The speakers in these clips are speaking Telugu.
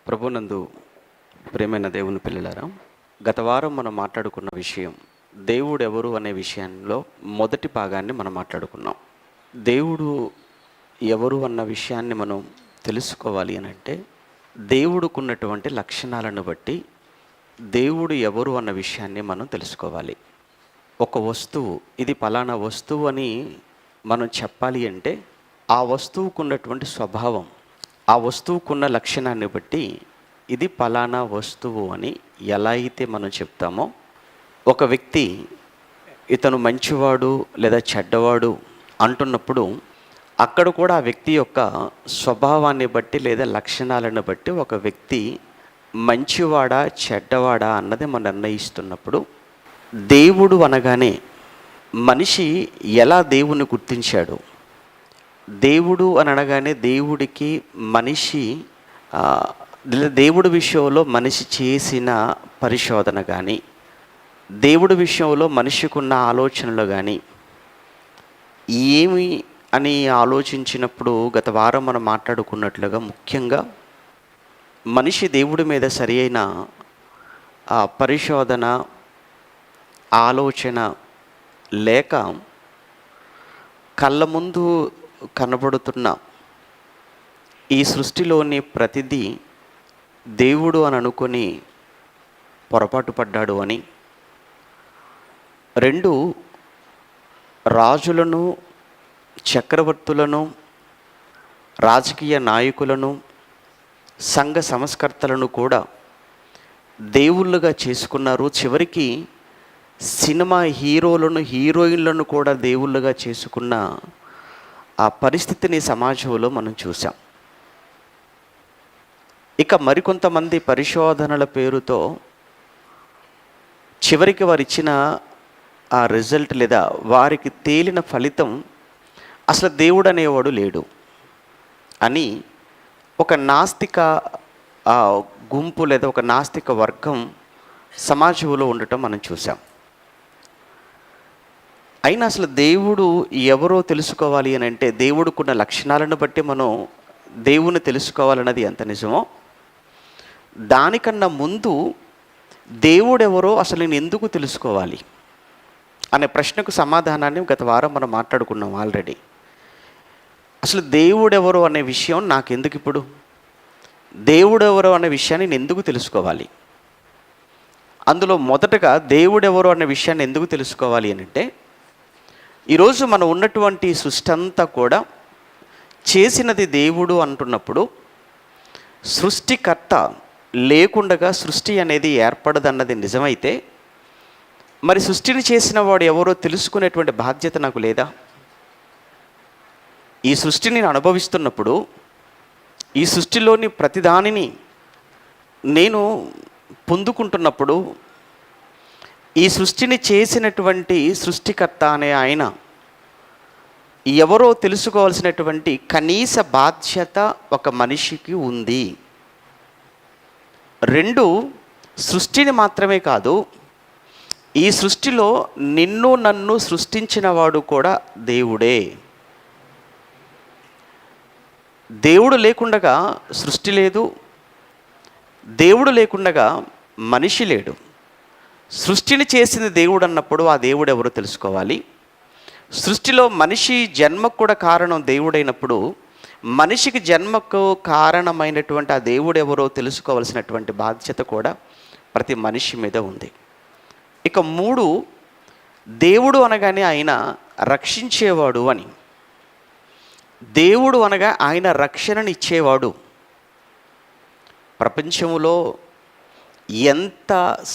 ప్రభునందు ప్రియమైన దేవుని పిల్లలారా, గత వారం మనం మాట్లాడుకున్న విషయం దేవుడు ఎవరు అనే విషయంలో మొదటి భాగాన్ని మనం మాట్లాడుకున్నాం. దేవుడు ఎవరు అన్న విషయాన్ని మనం తెలుసుకోవాలి అని అంటే దేవుడుకున్నటువంటి లక్షణాలను బట్టి దేవుడు ఎవరు అన్న విషయాన్ని మనం తెలుసుకోవాలి. ఒక వస్తువు ఇది పలానా వస్తువు అని మనం చెప్పాలి అంటే ఆ వస్తువుకున్నటువంటి స్వభావం, ఆ వస్తువుకున్న లక్షణాన్ని బట్టి ఇది పలానా వస్తువు అని ఎలా అయితే మనం చెప్తామో, ఒక వ్యక్తి ఇతను మంచివాడు లేదా చెడ్డవాడు అంటున్నప్పుడు అక్కడ కూడా ఆ వ్యక్తి యొక్క స్వభావాన్ని బట్టి లేదా లక్షణాలను బట్టి ఒక వ్యక్తి మంచివాడా చెడ్డవాడా అన్నది మనం నిర్ణయిస్తున్నప్పుడు, దేవుడు అనగానే మనిషి ఎలా దేవుని గుర్తించాడు, దేవుడు అని అనగానే దేవుడికి మనిషి దేవుడి విషయంలో మనిషి చేసిన పరిశోధన కానీ, దేవుడి విషయంలో మనిషికి ఉన్న ఆలోచనలు కానీ ఏమి అని ఆలోచించినప్పుడు గత వారం మనం మాట్లాడుకున్నట్లుగా ముఖ్యంగా మనిషి దేవుడి మీద సరి అయిన పరిశోధన ఆలోచన లేక కళ్ళ ముందు కనబడుతున్న ఈ సృష్టిలోని ప్రతిదీ దేవుడు అని అనుకొని పొరపాటు పడ్డాడు అని, రెండు రాజులను చక్రవర్తులను రాజకీయ నాయకులను సంఘ సంస్కర్తలను కూడా దేవుళ్ళుగా చేసుకున్నారు. చివరికి సినిమా హీరోలను హీరోయిన్లను కూడా దేవుళ్ళుగా చేసుకున్న ఆ పరిస్థితిని సమాజంలో మనం చూసాం. ఇక మరికొంతమంది పరిశోధనల పేరుతో చివరికి వారు ఇచ్చిన ఆ రిజల్ట్ లేదా వారికి తేలిన ఫలితం అసలు దేవుడు అనేవాడు లేడు అని ఒక నాస్తిక గుంపు లేదా ఒక నాస్తిక వర్గం సమాజంలో ఉండటం మనం చూసాం. అయినా అసలు దేవుడు ఎవరో తెలుసుకోవాలి అని అంటే దేవుడికున్న లక్షణాలను బట్టి మనం దేవుని తెలుసుకోవాలన్నది ఎంత నిజమో, దానికన్నా ముందు దేవుడెవరో అసలు నేను ఎందుకు తెలుసుకోవాలి అనే ప్రశ్నకు సమాధానాన్ని గత వారం మనం మాట్లాడుకున్నాం ఆల్రెడీ. అసలు దేవుడెవరో అనే విషయం నాకెందుకు, ఇప్పుడు దేవుడెవరో అనే విషయాన్ని నేను ఎందుకు తెలుసుకోవాలి? అందులో మొదటగా దేవుడెవరో అనే విషయాన్ని ఎందుకు తెలుసుకోవాలి అని అంటే, ఈరోజు మనం ఉన్నటువంటి సృష్టి అంతా కూడా చేసినది దేవుడు అంటున్నప్పుడు, సృష్టికర్త లేకుండగా సృష్టి అనేది ఏర్పడదన్నది నిజమైతే, మరి సృష్టిని చేసిన వాడు ఎవరో తెలుసుకునేటువంటి బాధ్యత నాకు లేదా? ఈ సృష్టిని నేను అనుభవిస్తున్నప్పుడు, ఈ సృష్టిలోని ప్రతిదానిని నేను పొందుకుంటున్నప్పుడు, ఈ సృష్టిని చేసినటువంటి సృష్టికర్త అనే ఆయన ఎవరో తెలుసుకోవాల్సినటువంటి కనీస బాధ్యత ఒక మనిషికి ఉంది. రెండు, సృష్టిని మాత్రమే కాదు, ఈ సృష్టిలో నిన్ను నన్ను సృష్టించిన వాడు కూడా దేవుడే. దేవుడు లేకుండగా సృష్టి లేదు, దేవుడు లేకుండగా మనిషి లేడు. సృష్టిని చేసింది దేవుడు అన్నప్పుడు ఆ దేవుడు ఎవరో తెలుసుకోవాలి. సృష్టిలో మనిషి జన్మకు కూడా కారణం దేవుడైనప్పుడు మనిషికి జన్మకు కారణమైనటువంటి ఆ దేవుడు ఎవరో తెలుసుకోవాల్సినటువంటి బాధ్యత కూడా ప్రతి మనిషి మీద ఉంది. ఇక మూడు, దేవుడు అనగానే ఆయన రక్షించేవాడు అని. దేవుడు అనగా ఆయన రక్షణని ఇచ్చేవాడు. ప్రపంచంలో ఎంత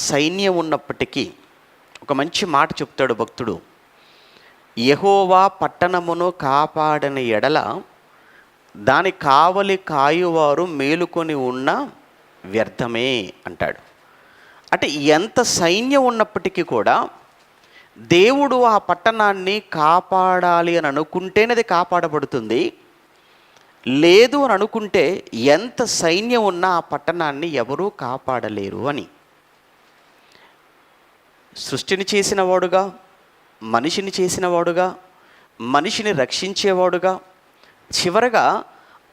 సైన్యం ఉన్నప్పటికీ ఒక మంచి మాట చెప్తాడు భక్తుడు, యెహోవా పట్టణమును కాపాడని ఎడల దాని కావలి కాయువారు మేలుకొని ఉన్న వ్యర్థమే అంటాడు. అంటే ఎంత సైన్యం ఉన్నప్పటికీ కూడా దేవుడు ఆ పట్టణాన్ని కాపాడాలి అని అనుకుంటేనే అది కాపాడబడుతుంది. లేదు అని అనుకుంటే ఎంత సైన్యం ఉన్నా ఆ పట్టణాన్ని ఎవరూ కాపాడలేరు అని. సృష్టిని చేసినవాడుగా, మనిషిని చేసినవాడుగా, మనిషిని రక్షించేవాడుగా, చివరగా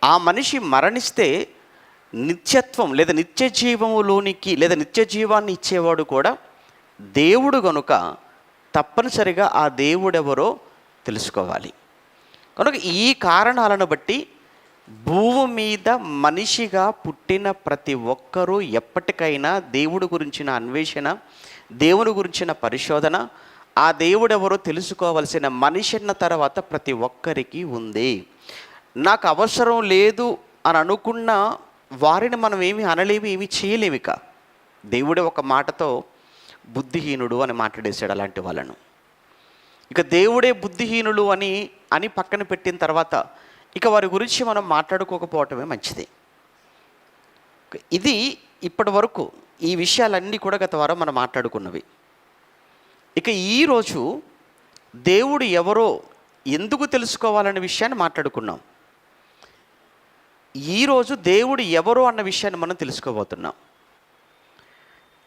ఆ మనిషి మరణిస్తే నిత్యత్వం లేదా నిత్య జీవములోనికి లేదా నిత్య జీవాన్ని ఇచ్చేవాడు కూడా దేవుడు గనుక తప్పనిసరిగా ఆ దేవుడెవరో తెలుసుకోవాలి. కనుక ఈ కారణాలను బట్టి భూమి మీద మనిషిగా పుట్టిన ప్రతి ఒక్కరూ ఎప్పటికైనా దేవుడి గురించిన అన్వేషణ, దేవుని గురించిన పరిశోధన, ఆ దేవుడెవరో తెలుసుకోవాల్సిన మనిషి అన్న తర్వాత ప్రతి ఒక్కరికి ఉంది. నాకు అవసరం లేదు అని అనుకున్న వారిని మనం ఏమి అనలేమి, ఏమి చేయలేము. ఇక దేవుడే ఒక మాటతో బుద్ధిహీనుడు అని మాట్లాడేశాడు అలాంటి వాళ్ళను. ఇక దేవుడే బుద్ధిహీనులు అని పక్కన పెట్టిన తర్వాత ఇక వారి గురించి మనం మాట్లాడుకోకపోవటమే మంచిది. ఇది ఇప్పటి వరకు ఈ విషయాలన్నీ కూడా గత వారం మనం మాట్లాడుకున్నవి. ఇక ఈరోజు దేవుడు ఎవరో ఎందుకు తెలుసుకోవాలనే విషయాన్ని మాట్లాడుకున్నాం. ఈరోజు దేవుడు ఎవరో అన్న విషయాన్ని మనం తెలుసుకోబోతున్నాం.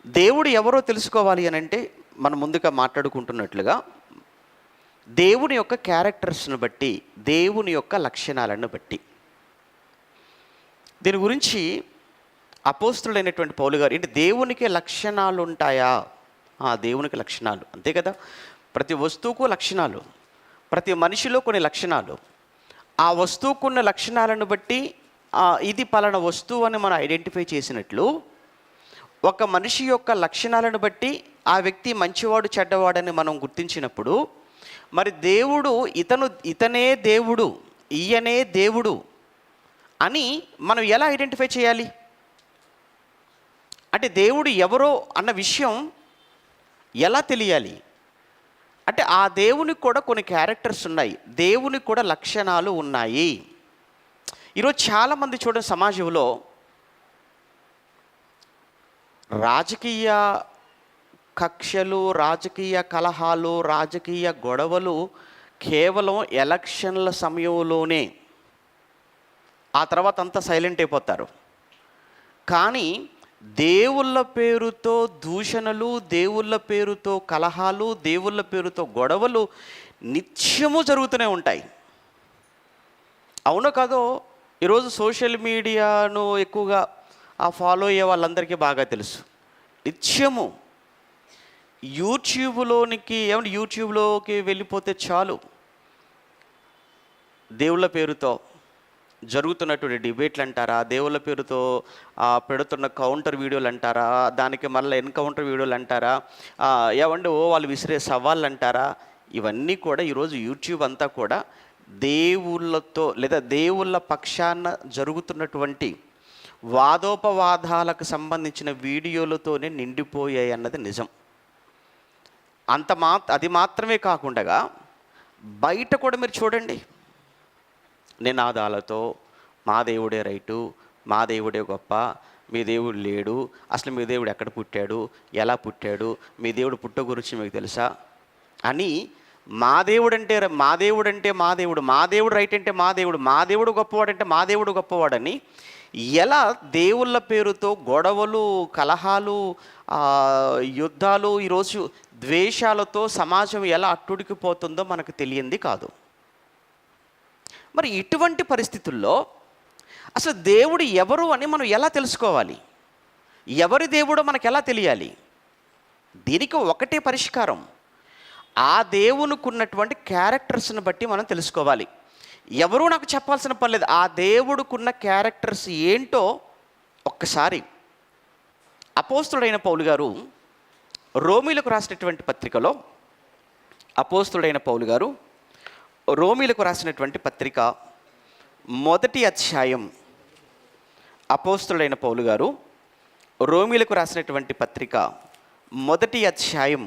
దేవుడు ఎవరో తెలుసుకోవాలి అని అంటే మనం ముందుగా మాట్లాడుకుంటున్నట్లుగా దేవుని యొక్క క్యారెక్టర్స్ను బట్టి, దేవుని యొక్క లక్షణాలను బట్టి. దీని గురించి అపోస్తుడైనటువంటి పౌలు గారు ఏంటి, దేవునికి లక్షణాలు ఉంటాయా? దేవునికి లక్షణాలు, అంతే కదా. ప్రతి వస్తువుకు లక్షణాలు, ప్రతి మనిషిలో కొన్ని లక్షణాలు. ఆ వస్తువుకున్న లక్షణాలను బట్టి ఇది పలానా వస్తువు అని మనం ఐడెంటిఫై చేసినట్లు, ఒక మనిషి యొక్క లక్షణాలను బట్టి ఆ వ్యక్తి మంచివాడు చెడ్డవాడని మనం గుర్తించినప్పుడు, మరి దేవుడు ఇతనే దేవుడు, ఈయనే దేవుడు అని మనం ఎలా ఐడెంటిఫై చేయాలి? అంటే దేవుడు ఎవరో అన్న విషయం ఎలా తెలియాలి అంటే, ఆ దేవునికి కూడా కొన్ని క్యారెక్టర్స్ ఉన్నాయి, దేవునికి కూడా లక్షణాలు ఉన్నాయి. ఈరోజు చాలామంది చూడండి, సమాజంలో రాజకీయ కక్షలు, రాజకీయ కలహాలు, రాజకీయ గొడవలు కేవలం ఎలక్షన్ల సమయంలోనే, ఆ తర్వాత అంతా సైలెంట్ అయిపోతారు. కానీ దేవుళ్ళ పేరుతో దూషణలు, దేవుళ్ళ పేరుతో కలహాలు, దేవుళ్ళ పేరుతో గొడవలు నిత్యము జరుగుతూనే ఉంటాయి. అవునో కాదో, ఈరోజు సోషల్ మీడియాను ఎక్కువగా ఫాలో అయ్యే వాళ్ళందరికీ బాగా తెలుసు. నిత్యము యూట్యూబ్లోకి వెళ్ళిపోతే చాలు, దేవుళ్ళ పేరుతో జరుగుతున్నటువంటి డిబేట్లు అంటారా, దేవుళ్ళ పేరుతో పెడుతున్న కౌంటర్ వీడియోలు అంటారా, దానికి మళ్ళీ ఎన్కౌంటర్ వీడియోలు అంటారా, వాళ్ళు విసిరే సవాళ్ళు అంటారా, ఇవన్నీ కూడా ఈరోజు యూట్యూబ్ అంతా కూడా దేవుళ్ళతో లేదా దేవుళ్ళ పక్షాన జరుగుతున్నటువంటి వాదోపవాదాలకు సంబంధించిన వీడియోలతోనే నిండిపోయాయి అన్నది నిజం. అది మాత్రమే కాకుండా బయట కూడా మీరు చూడండి, నినాదాలతో మా దేవుడే రైటు, మా దేవుడే గొప్ప, మీ దేవుడు లేడు, అసలు మీ దేవుడు ఎక్కడ పుట్టాడు, ఎలా పుట్టాడు, మీ దేవుడు పుట్ట గురించి మీకు తెలుసా అని మా దేవుడు రైట్ అంటే మా దేవుడు గొప్పవాడంటే మా దేవుడు గొప్పవాడని ఎలా దేవుళ్ళ పేరుతో గొడవలు, కలహాలు, యుద్ధాలు, ఈరోజు ద్వేషాలతో సమాజం ఎలా అట్టుడికిపోతుందో మనకు తెలియంది కాదు. మరి ఇటువంటి పరిస్థితుల్లో అసలు దేవుడు ఎవరు అని మనం ఎలా తెలుసుకోవాలి? ఎవరి దేవుడో మనకు ఎలా తెలియాలి? దీనికి ఒకటే పరిష్కారం, ఆ దేవునికి ఉన్నటువంటి క్యారెక్టర్స్ని బట్టి మనం తెలుసుకోవాలి. ఎవరూ నాకు చెప్పాల్సిన పని లేదు. ఆ దేవుడికున్న క్యారెక్టర్స్ ఏంటో ఒక్కసారి అపోస్తుడైన పౌలు గారు రోమీలకు రాసినటువంటి పత్రికలో, అపోస్తుడైన పౌలు గారు రోమీలకు రాసినటువంటి పత్రిక 1వ అధ్యాయం, అపోస్తుడైన పౌలు గారు రోమీలకు రాసినటువంటి పత్రిక 1వ అధ్యాయం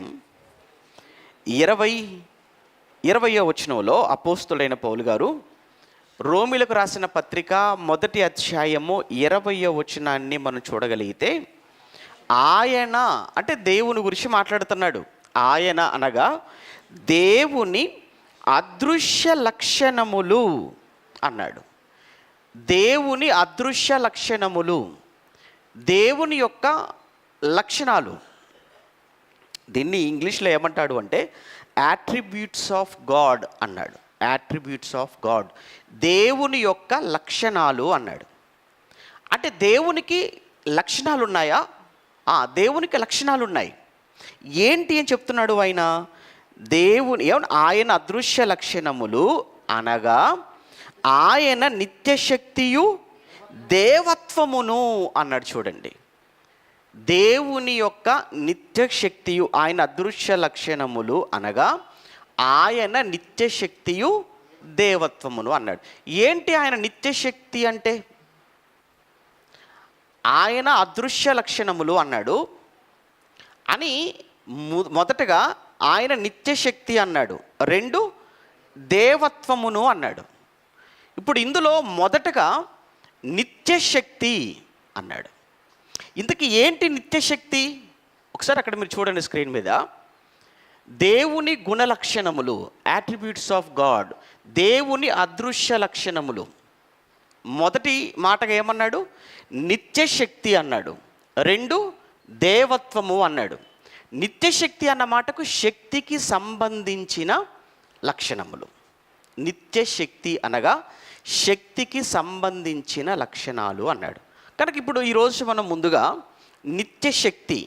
20వ వచనంలో అపోస్తుడైన పౌలు గారు రోమీలకు రాసిన పత్రిక 1వ అధ్యాయము 20వ వచనాన్ని మనం చూడగలిగితే, ఆయన అంటే దేవుని గురించి మాట్లాడుతున్నాడు. ఆయన అనగా దేవుని అదృశ్య లక్షణములు అన్నాడు. దేవుని అదృశ్య లక్షణములు, దేవుని యొక్క లక్షణాలు. దీన్ని ఇంగ్లీష్లో ఏమంటాడు అంటే యాట్రిబ్యూట్స్ ఆఫ్ గాడ్ అన్నాడు. యాట్రిబ్యూట్స్ ఆఫ్ గాడ్, దేవుని యొక్క లక్షణాలు అన్నాడు. అంటే దేవునికి లక్షణాలు ఉన్నాయా? దేవునికి లక్షణాలు ఉన్నాయి. ఏంటి అని చెప్తున్నాడు ఆయన? ఆయన అదృశ్య లక్షణములు అనగా ఆయన నిత్యశక్తియు దేవత్వమును అన్నాడు. చూడండి, దేవుని యొక్క నిత్యశక్తియు, ఆయన అదృశ్య లక్షణములు అనగా ఆయన నిత్యశక్తియు దేవత్వమును అన్నాడు. ఏంటి ఆయన నిత్యశక్తి అంటే? ఆయన అదృశ్య లక్షణములు అన్నాడు అని మొదటగా ఆయన నిత్యశక్తి అన్నాడు, రెండు దేవత్వమును అన్నాడు. ఇప్పుడు ఇందులో మొదటగా నిత్యశక్తి అన్నాడు. ఇంతకీ ఏంటి నిత్యశక్తి? ఒకసారి అక్కడ మీరు చూడండి స్క్రీన్ మీద. దేవుని గుణ లక్షణములు, యాట్రిబ్యూట్స్ ఆఫ్ గాడ్, దేవుని అదృశ్య లక్షణములు. మొదటి మాటగా ఏమన్నాడు? నిత్యశక్తి అన్నాడు, రెండు దేవత్వము అన్నాడు. నిత్యశక్తి అన్న మాటకు శక్తికి సంబంధించిన లక్షణములు. నిత్యశక్తి అనగా శక్తికి సంబంధించిన లక్షణాలు అన్నాడు. కనుక ఇప్పుడు ఈరోజు మనం ముందుగా నిత్యశక్తి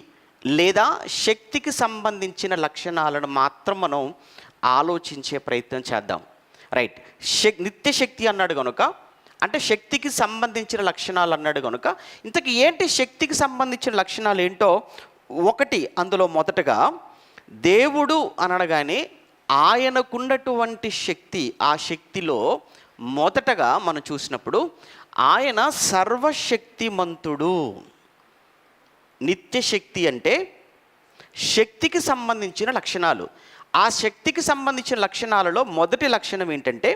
లేదా శక్తికి సంబంధించిన లక్షణాలను మాత్రం మనం ఆలోచించే ప్రయత్నం చేద్దాం. రైట్, నిత్యశక్తి అన్నాడు కనుక అంటే శక్తికి సంబంధించిన లక్షణాలు అన్నాడు కనుక ఇంతకీ ఏంటి శక్తికి సంబంధించిన లక్షణాలు ఏంటో? ఒకటి, అందులో మొదటగా దేవుడు అనగానే ఆయనకున్నటువంటి శక్తి, ఆ శక్తిలో మొదటగా మనం చూసినప్పుడు ఆయన సర్వశక్తిమంతుడు. నిత్యశక్తి అంటే శక్తికి సంబంధించిన లక్షణాలు. ఆ శక్తికి సంబంధించిన లక్షణాలలో మొదటి లక్షణం ఏంటంటే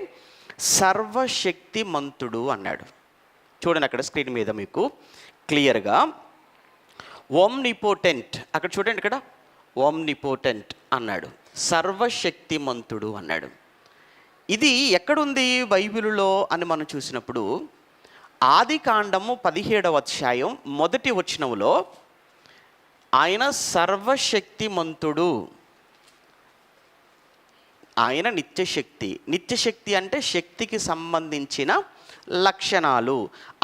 సర్వశక్తిమంతుడు అన్నాడు. చూడండి అక్కడ స్క్రీన్ మీద మీకు క్లియర్గా ఓమ్నిపోటెంట్, అక్కడ చూడండి, ఇక్కడ ఓమ్నిపోటెంట్ అన్నాడు, సర్వశక్తిమంతుడు అన్నాడు. ఇది ఎక్కడుంది బైబిలులో అని మనం చూసినప్పుడు ఆదికాండము 17వ అధ్యాయం 1వ వచనములో ఆయన సర్వశక్తిమంతుడు, ఆయన నిత్యశక్తి. నిత్యశక్తి అంటే శక్తికి సంబంధించిన లక్షణాలు.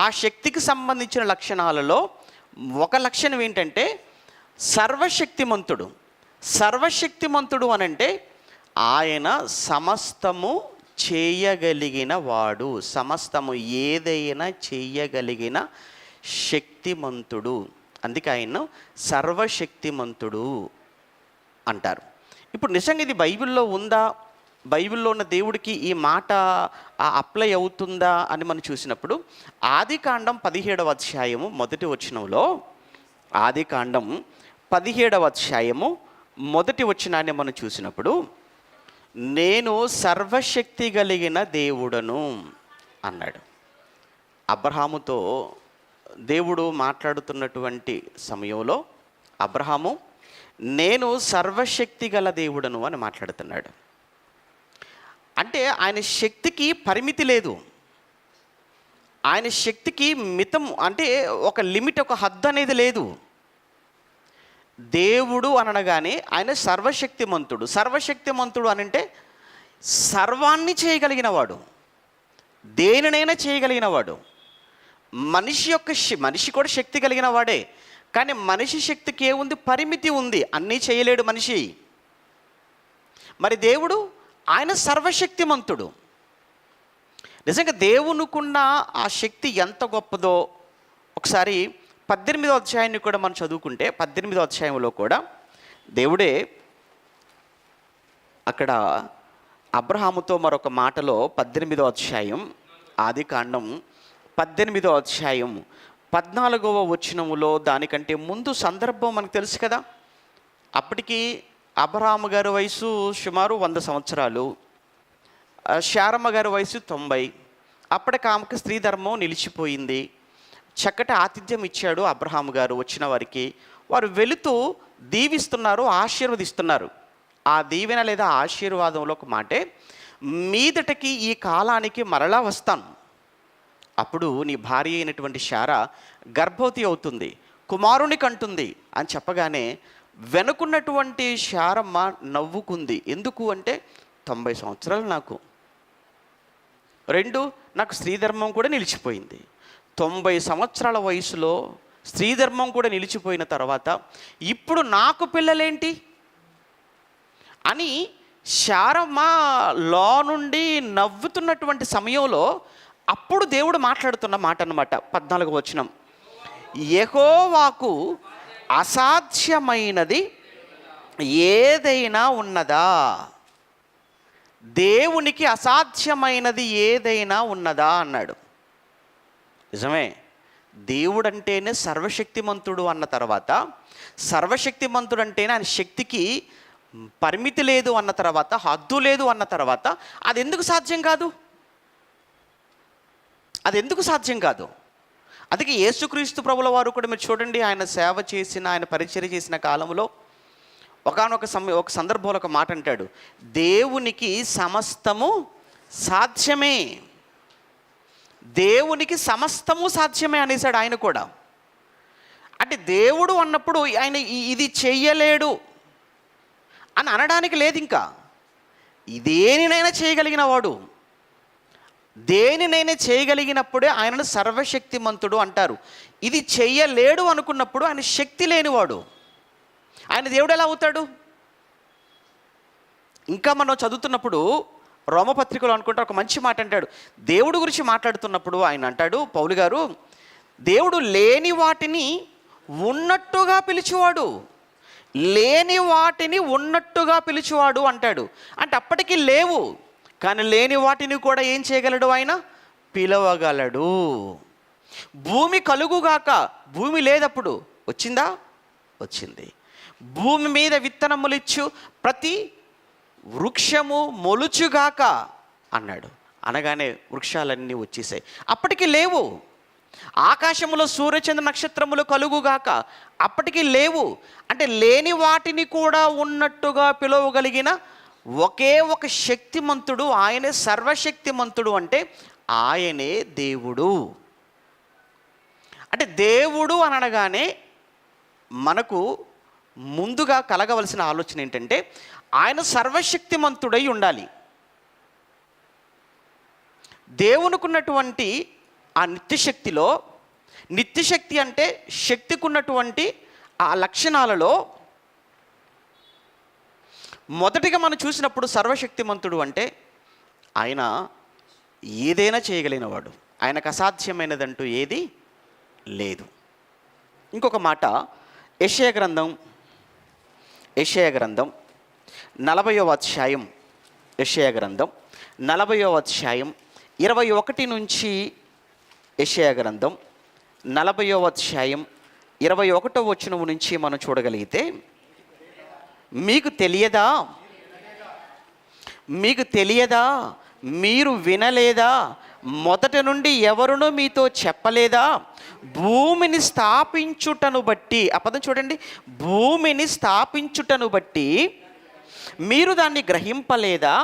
ఆ శక్తికి సంబంధించిన లక్షణాలలో ఒక లక్షణం ఏంటంటే సర్వశక్తిమంతుడు. సర్వశక్తిమంతుడు అనంటే ఆయన సమస్తము చేయగలిగిన వాడు, సమస్తము ఏదైనా చేయగలిగిన శక్తిమంతుడు. అందుకే ఆయన సర్వశక్తిమంతుడు అంటారు. ఇప్పుడు నిజంగా ఇది బైబిల్లో ఉందా? బైబిల్లో ఉన్న దేవుడికి ఈ మాట అప్లై అవుతుందా అని మనం చూసినప్పుడు ఆదికాండం 17వ అధ్యాయము 1వ వచనంలో, ఆదికాండం 17వ అధ్యాయము 1వ వచనాన్ని మనం చూసినప్పుడు నేను సర్వశక్తి కలిగిన దేవుడను అన్నాడు. అబ్రహాముతో దేవుడు మాట్లాడుతున్నటువంటి సమయంలో అబ్రహాము నేను సర్వశక్తి గల దేవుడను అని మాట్లాడుతున్నాడు. అంటే ఆయన శక్తికి పరిమితి లేదు, ఆయన శక్తికి మితం అంటే ఒక లిమిట్, ఒక హద్దు అనేది లేదు. దేవుడు అనగానే ఆయన సర్వశక్తిమంతుడు. సర్వశక్తిమంతుడు అనంటే సర్వాన్ని చేయగలిగిన వాడు, దేనినైనా చేయగలిగిన వాడు. మనిషి కూడా శక్తి కలిగిన వాడే, కానీ మనిషి శక్తికి ఏముంది? పరిమితి ఉంది, అన్నీ చేయలేడు మనిషి. మరి దేవుడు ఆయన సర్వశక్తిమంతుడు. నిజంగా దేవునికున్న ఆ శక్తి ఎంత గొప్పదో ఒకసారి 18వ అధ్యాయాన్ని కూడా మనం చదువుకుంటే 18వ అధ్యాయంలో కూడా దేవుడే అక్కడ అబ్రహాముతో మరొక మాటలో 18వ అధ్యాయం ఆదికాండం 18వ అధ్యాయం 14వ వచనములో, దానికంటే ముందు సందర్భం మనకు తెలుసు కదా. అప్పటికి అబ్రహాము గారి వయసు సుమారు 100 సంవత్సరాలు, శారమ్మ గారి వయసు 90. అప్పటికి ఆమెకు స్త్రీ ధర్మం నిలిచిపోయింది. చక్కటి ఆతిథ్యం ఇచ్చాడు అబ్రహాము గారు వచ్చిన వారికి. వారు వెళుతూ దీవిస్తున్నారు, ఆశీర్వదిస్తున్నారు. ఆ దీవెన లేదా ఆశీర్వాదంలో ఒక మాటే, మీదటికి ఈ కాలానికి మరలా వస్తాను, అప్పుడు నీ భార్య అయినటువంటి శారా గర్భవతి అవుతుంది, కుమారుని కంటుంది అని చెప్పగానే వెనుకున్నటువంటి శారమ్మ నవ్వుకుంది. ఎందుకు అంటే 90 సంవత్సరాలు నాకు, రెండు నాకు స్త్రీ ధర్మం కూడా నిలిచిపోయింది, 90 సంవత్సరాల వయసులో స్త్రీ ధర్మం కూడా నిలిచిపోయిన తర్వాత ఇప్పుడు నాకు పిల్లలేంటి అని శారమ్మ లో నుండి నవ్వుతున్నటువంటి సమయంలో అప్పుడు దేవుడు మాట్లాడుతున్న మాట అన్నమాట. 14వ వచనం, యెహోవాకు అసాధ్యమైనది ఏదైనా ఉన్నదా? దేవునికి అసాధ్యమైనది ఏదైనా ఉన్నదా అన్నాడు. నిజమే, దేవుడంటేనే సర్వశక్తిమంతుడు అన్న తర్వాత, సర్వశక్తిమంతుడు అంటేనే ఆయన శక్తికి పరిమితి లేదు అన్న తర్వాత, హద్దు లేదు అన్న తర్వాత, అది ఎందుకు సాధ్యం కాదు? అది ఎందుకు సాధ్యం కాదు? అందుకే యేసుక్రీస్తు ప్రభుల వారు కూడా మీరు చూడండి, ఆయన సేవ చేసిన, ఆయన పరిచర్య చేసిన కాలంలో ఒక సందర్భంలో ఒక మాట అంటాడు, దేవునికి సమస్తము సాధ్యమే, దేవునికి సమస్తము సాధ్యమే అనేసాడు ఆయన కూడా. అంటే దేవుడు అన్నప్పుడు ఆయన ఇది చెయ్యలేడు అని అనడానికి లేదు. ఇంకా దేనినైనా చేయగలిగిన వాడు, దేనినైనా చేయగలిగినప్పుడే ఆయనను సర్వశక్తిమంతుడు అంటారు. ఇది చెయ్యలేడు అనుకున్నప్పుడు ఆయన శక్తి లేనివాడు. ఆయన దేవుడు ఎలా అవుతాడు? ఇంకా మనం చదువుతున్నప్పుడు రోమపత్రికలో అనుకుంటే ఒక మంచి మాట అంటాడు. దేవుడు గురించి మాట్లాడుతున్నప్పుడు ఆయన అంటాడు, పౌలు గారు, దేవుడు లేని వాటిని ఉన్నట్టుగా పిలిచేవాడు, లేని వాటిని ఉన్నట్టుగా పిలిచేవాడు అంటాడు. అంటే అప్పటికి లేవు, కానీ లేని వాటిని కూడా ఏం చేయగలడు? ఆయన పిలవగలడు. భూమి కలుగుగాక, భూమి లేదప్పుడు, వచ్చిందా? వచ్చింది. భూమి మీద విత్తనములిచ్చు ప్రతి వృక్షము మొలుచుగాక అన్నాడు. అనగానే వృక్షాలన్నీ వచ్చేసాయి. అప్పటికి లేవు. ఆకాశములో సూర్యచంద్ర నక్షత్రములు కలుగుగాక, అప్పటికి లేవు. అంటే లేని వాటిని కూడా ఉన్నట్టుగా పిలవగలిగిన ఒకే ఒక శక్తిమంతుడు, ఆయనే సర్వశక్తిమంతుడు. అంటే ఆయనే దేవుడు. అంటే దేవుడు అని అనగానే మనకు ముందుగా కలగవలసిన ఆలోచన ఏంటంటే, ఆయన సర్వశక్తిమంతుడై ఉండాలి. దేవునికున్నటువంటి ఆ నిత్యశక్తిలో, నిత్యశక్తి అంటే శక్తికి ఉన్నటువంటి ఆ లక్షణాలలో మొదటిగా మనం చూసినప్పుడు సర్వశక్తిమంతుడు అంటే ఆయన ఏదైనా చేయగలిగినవాడు, ఆయనకు అసాధ్యమైనదంటూ ఏది లేదు. ఇంకొక మాట, యెషయా గ్రంథం 40వ అధ్యాయం, యెషయా గ్రంథం 40వ అధ్యాయం 21 నుంచి, యెషయా గ్రంథం 40వ అధ్యాయం 21వ వచనం నుంచి మనం చూడగలిగితే, మీకు తెలియదా, మీకు తెలియదా, మీరు వినలేదా, మొదటి నుండి ఎవరునూ మీతో చెప్పలేదా, భూమిని స్థాపించుటను బట్టి, ఆ పదం చూడండి, భూమిని స్థాపించుటను బట్టి మీరు దాన్ని గ్రహింపలేదా,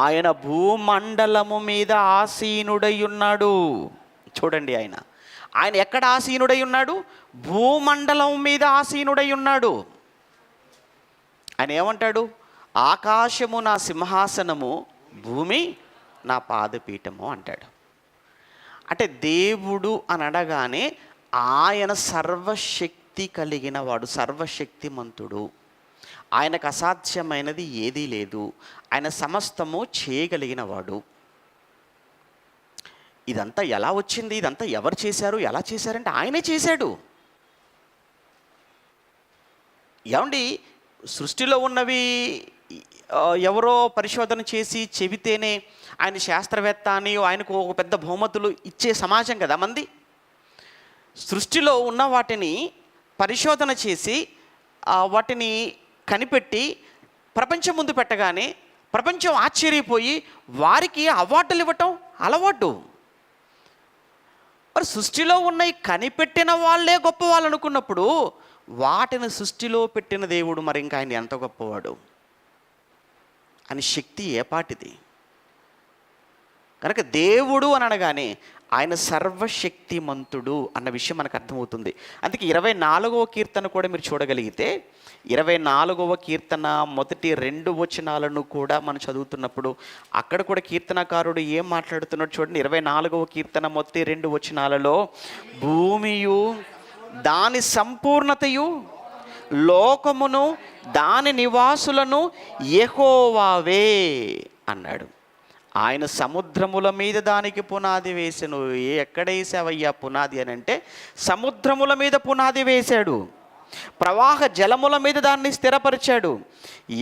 ఆయన భూమండలము మీద ఆసీనుడై ఉన్నాడు. చూడండి, ఆయన ఎక్కడ ఆసీనుడై ఉన్నాడు? భూమండలం మీద ఆసీనుడై ఉన్నాడు. ఆయన ఏమంటాడు? ఆకాశము నా సింహాసనము, భూమి నా పాదపీఠము అంటాడు. అంటే దేవుడు అని అనగానే ఆయన సర్వశక్తి కలిగిన వాడు, సర్వశక్తిమంతుడు. ఆయనకు అసాధ్యమైనది ఏదీ లేదు. ఆయన సమస్తము చేయగలిగిన వాడు. ఇదంతా ఎలా వచ్చింది? ఇదంతా ఎవరు చేశారు? ఎలా చేశారంటే ఆయనే చేశాడు. ఏమండి, సృష్టిలో ఉన్నవి ఎవరో పరిశోధన చేసి చెబితేనే ఆయన శాస్త్రవేత్త అని ఆయనకు ఒక పెద్ద బహుమతులు ఇచ్చే సమాజం కదా మంది. సృష్టిలో ఉన్న వాటిని పరిశోధన చేసి వాటిని కనిపెట్టి ప్రపంచం ముందు పెట్టగానే ప్రపంచం ఆశ్చర్యపోయి వారికి అవార్డులు ఇవ్వటం అలవాటు. మరి సృష్టిలో ఉన్నవి కనిపెట్టిన వాళ్ళే గొప్ప వాళ్ళు అనుకున్నప్పుడు వాటిని సృష్టిలో పెట్టిన దేవుడు మరి ఇంకా ఆయన ఎంత గొప్పవాడు అని శక్తి ఏపాటిది. కనుక దేవుడు అని అనగానే ఆయన సర్వశక్తిమంతుడు అన్న విషయం మనకు అర్థమవుతుంది. అందుకే 24వ కీర్తన కూడా మీరు చూడగలిగితే 24వ కీర్తన మొదటి 2 వచనాలను కూడా మనం చదువుతున్నప్పుడు అక్కడ కూడా కీర్తనకారుడు ఏం మాట్లాడుతున్నాడు చూడండి. 24వ కీర్తన మొదటి 2 వచనాలలో భూమియు దాని సంపూర్ణతయు లోకమును దాని నివాసులను యెహోవావే అన్నాడు. ఆయన సముద్రముల మీద దానికి పునాది వేసెను. ఎక్కడ వేసావయ్యా పునాది అని అంటే సముద్రముల మీద పునాది వేశాడు, ప్రవాహ జలముల మీద దాన్ని స్థిరపరిచాడు.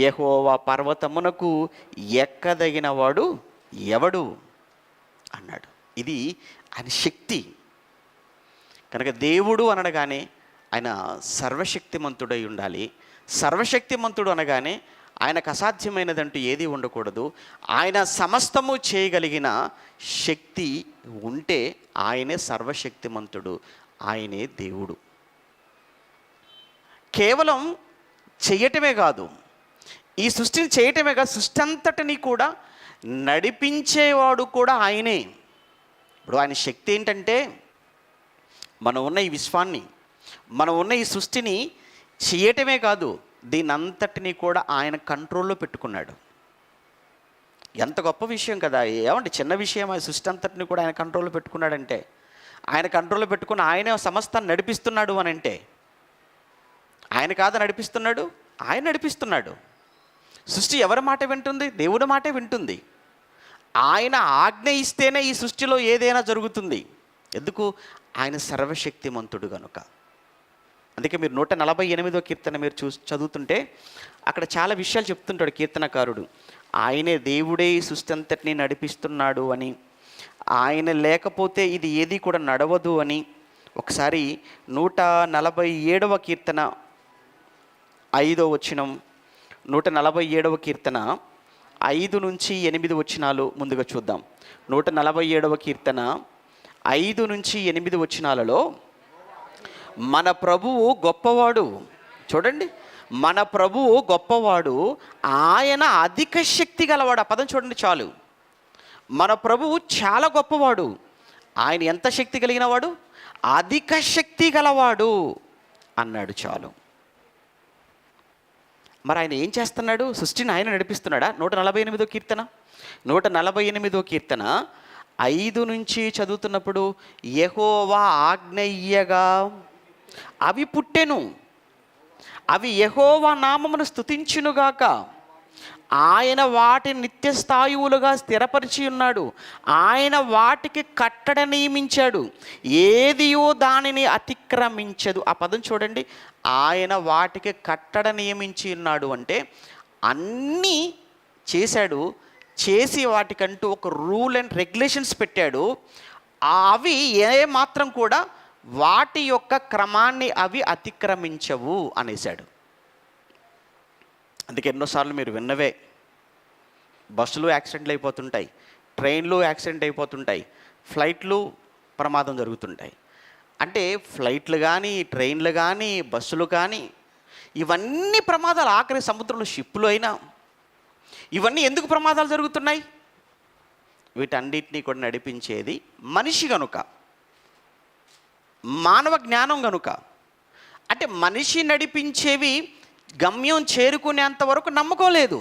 యెహోవా పర్వతమునకు ఎక్కదగిన వాడు ఎవడు అన్నాడు. ఇది ఆయన శక్తి. కనుక దేవుడు అనగానే ఆయన సర్వశక్తిమంతుడై ఉండాలి. సర్వశక్తిమంతుడు అనగానే ఆయనకు అసాధ్యమైనదంటూ ఏది ఉండకూడదు. ఆయన సమస్తము చేయగలిగిన శక్తి ఉంటే ఆయనే సర్వశక్తిమంతుడు, ఆయనే దేవుడు. కేవలం చేయటమే కాదు, ఈ సృష్టిని చేయటమే కాదు, సృష్టి అంతటిని కూడా నడిపించేవాడు కూడా ఆయనే. ఇప్పుడు ఆయన శక్తి ఏంటంటే మనం ఉన్న ఈ విశ్వాన్ని, మనం ఉన్న ఈ సృష్టిని చేయటమే కాదు, దీని అంతటినీ కూడా ఆయన కంట్రోల్లో పెట్టుకున్నాడు. ఎంత గొప్ప విషయం కదా! ఏమంటే చిన్న విషయం, ఆ సృష్టి అంతటిని కూడా ఆయన కంట్రోల్లో పెట్టుకున్నాడంటే, ఆయన కంట్రోల్లో పెట్టుకుని ఆయనే సమస్తాన్ని నడిపిస్తున్నాడు అని అంటే, ఆయన కాదు నడిపిస్తున్నాడు, ఆయన నడిపిస్తున్నాడు. సృష్టి ఎవరి మాట వింటుంది? దేవుడి మాటే వింటుంది. ఆయన ఆజ్ఞ ఇస్తేనే ఈ సృష్టిలో ఏదైనా జరుగుతుంది. ఎందుకు? ఆయన సర్వశక్తిమంతుడు కనుక. అందుకే మీరు 148వ కీర్తన మీరు చదువుతుంటే అక్కడ చాలా విషయాలు చెప్తుంటాడు కీర్తనకారుడు. ఆయనే దేవుడే ఈ సృష్టి అంతటిని నడిపిస్తున్నాడు అని, ఆయన లేకపోతే ఇది ఏది కూడా నడవదు అని. ఒకసారి 147వ కీర్తన 5వ వచనం, 147వ కీర్తన 5 నుంచి 8 వచనాలు ముందుగా చూద్దాం. 147వ కీర్తన 5 నుంచి 8 వచనాలలో మన ప్రభువు గొప్పవాడు. చూడండి, మన ప్రభువు గొప్పవాడు, ఆయన అధిక శక్తి గలవాడు. ఆ పదం చూడండి చాలు. మన ప్రభువు చాలా గొప్పవాడు, ఆయన ఎంత శక్తి కలిగిన వాడు? అధిక శక్తి గలవాడు అన్నాడు చాలు. మరి ఆయన ఏం చేస్తున్నాడు? సృష్టిని ఆయన నడిపిస్తున్నాడా? 148వ కీర్తన 148వ కీర్తన 5 నుంచి చదువుతున్నప్పుడు యెహోవా ఆజ్ఞయ్యగా అవి పుట్టెను, అవి యెహోవా నామమును స్తుతించునుగాక. ఆయన వాటిని నిత్యస్థాయువులుగా స్థిరపరిచి ఉన్నాడు, ఆయన వాటికి కట్టడ నియమించాడు, ఏదియో దానిని అతిక్రమించదు. ఆ పదం చూడండి, ఆయన వాటికి కట్టడ నియమించి ఉన్నాడు అంటే అన్నీ చేశాడు, చేసి వాటికంటూ ఒక రూల్ అండ్ రెగ్యులేషన్స్ పెట్టాడు. అవి ఏ మాత్రం కూడా వాటి యొక్క క్రమాన్ని అవి అతిక్రమించవు అనేసాడు. అందుకే ఎన్నోసార్లు మీరు విన్నవే, బస్సులు యాక్సిడెంట్లు అయిపోతుంటాయి, ట్రైన్లు యాక్సిడెంట్ అయిపోతుంటాయి, ఫ్లైట్లు ప్రమాదం జరుగుతుంటాయి. అంటే ఫ్లైట్లు కానీ, ట్రైన్లు కానీ, బస్సులు కానీ, ఇవన్నీ ప్రమాదాలు. ఆఖరి సముద్రంలో షిప్పులు అయినా ఇవన్నీ ఎందుకు ప్రమాదాలు జరుగుతున్నాయి? వీటన్నిటినీ కూడా నడిపించేది మనిషి కనుక, మానవ జ్ఞానం కనుక. అంటే మనిషి నడిపించేవి గమ్యం చేరుకునేంత వరకు నమ్మకం లేదు.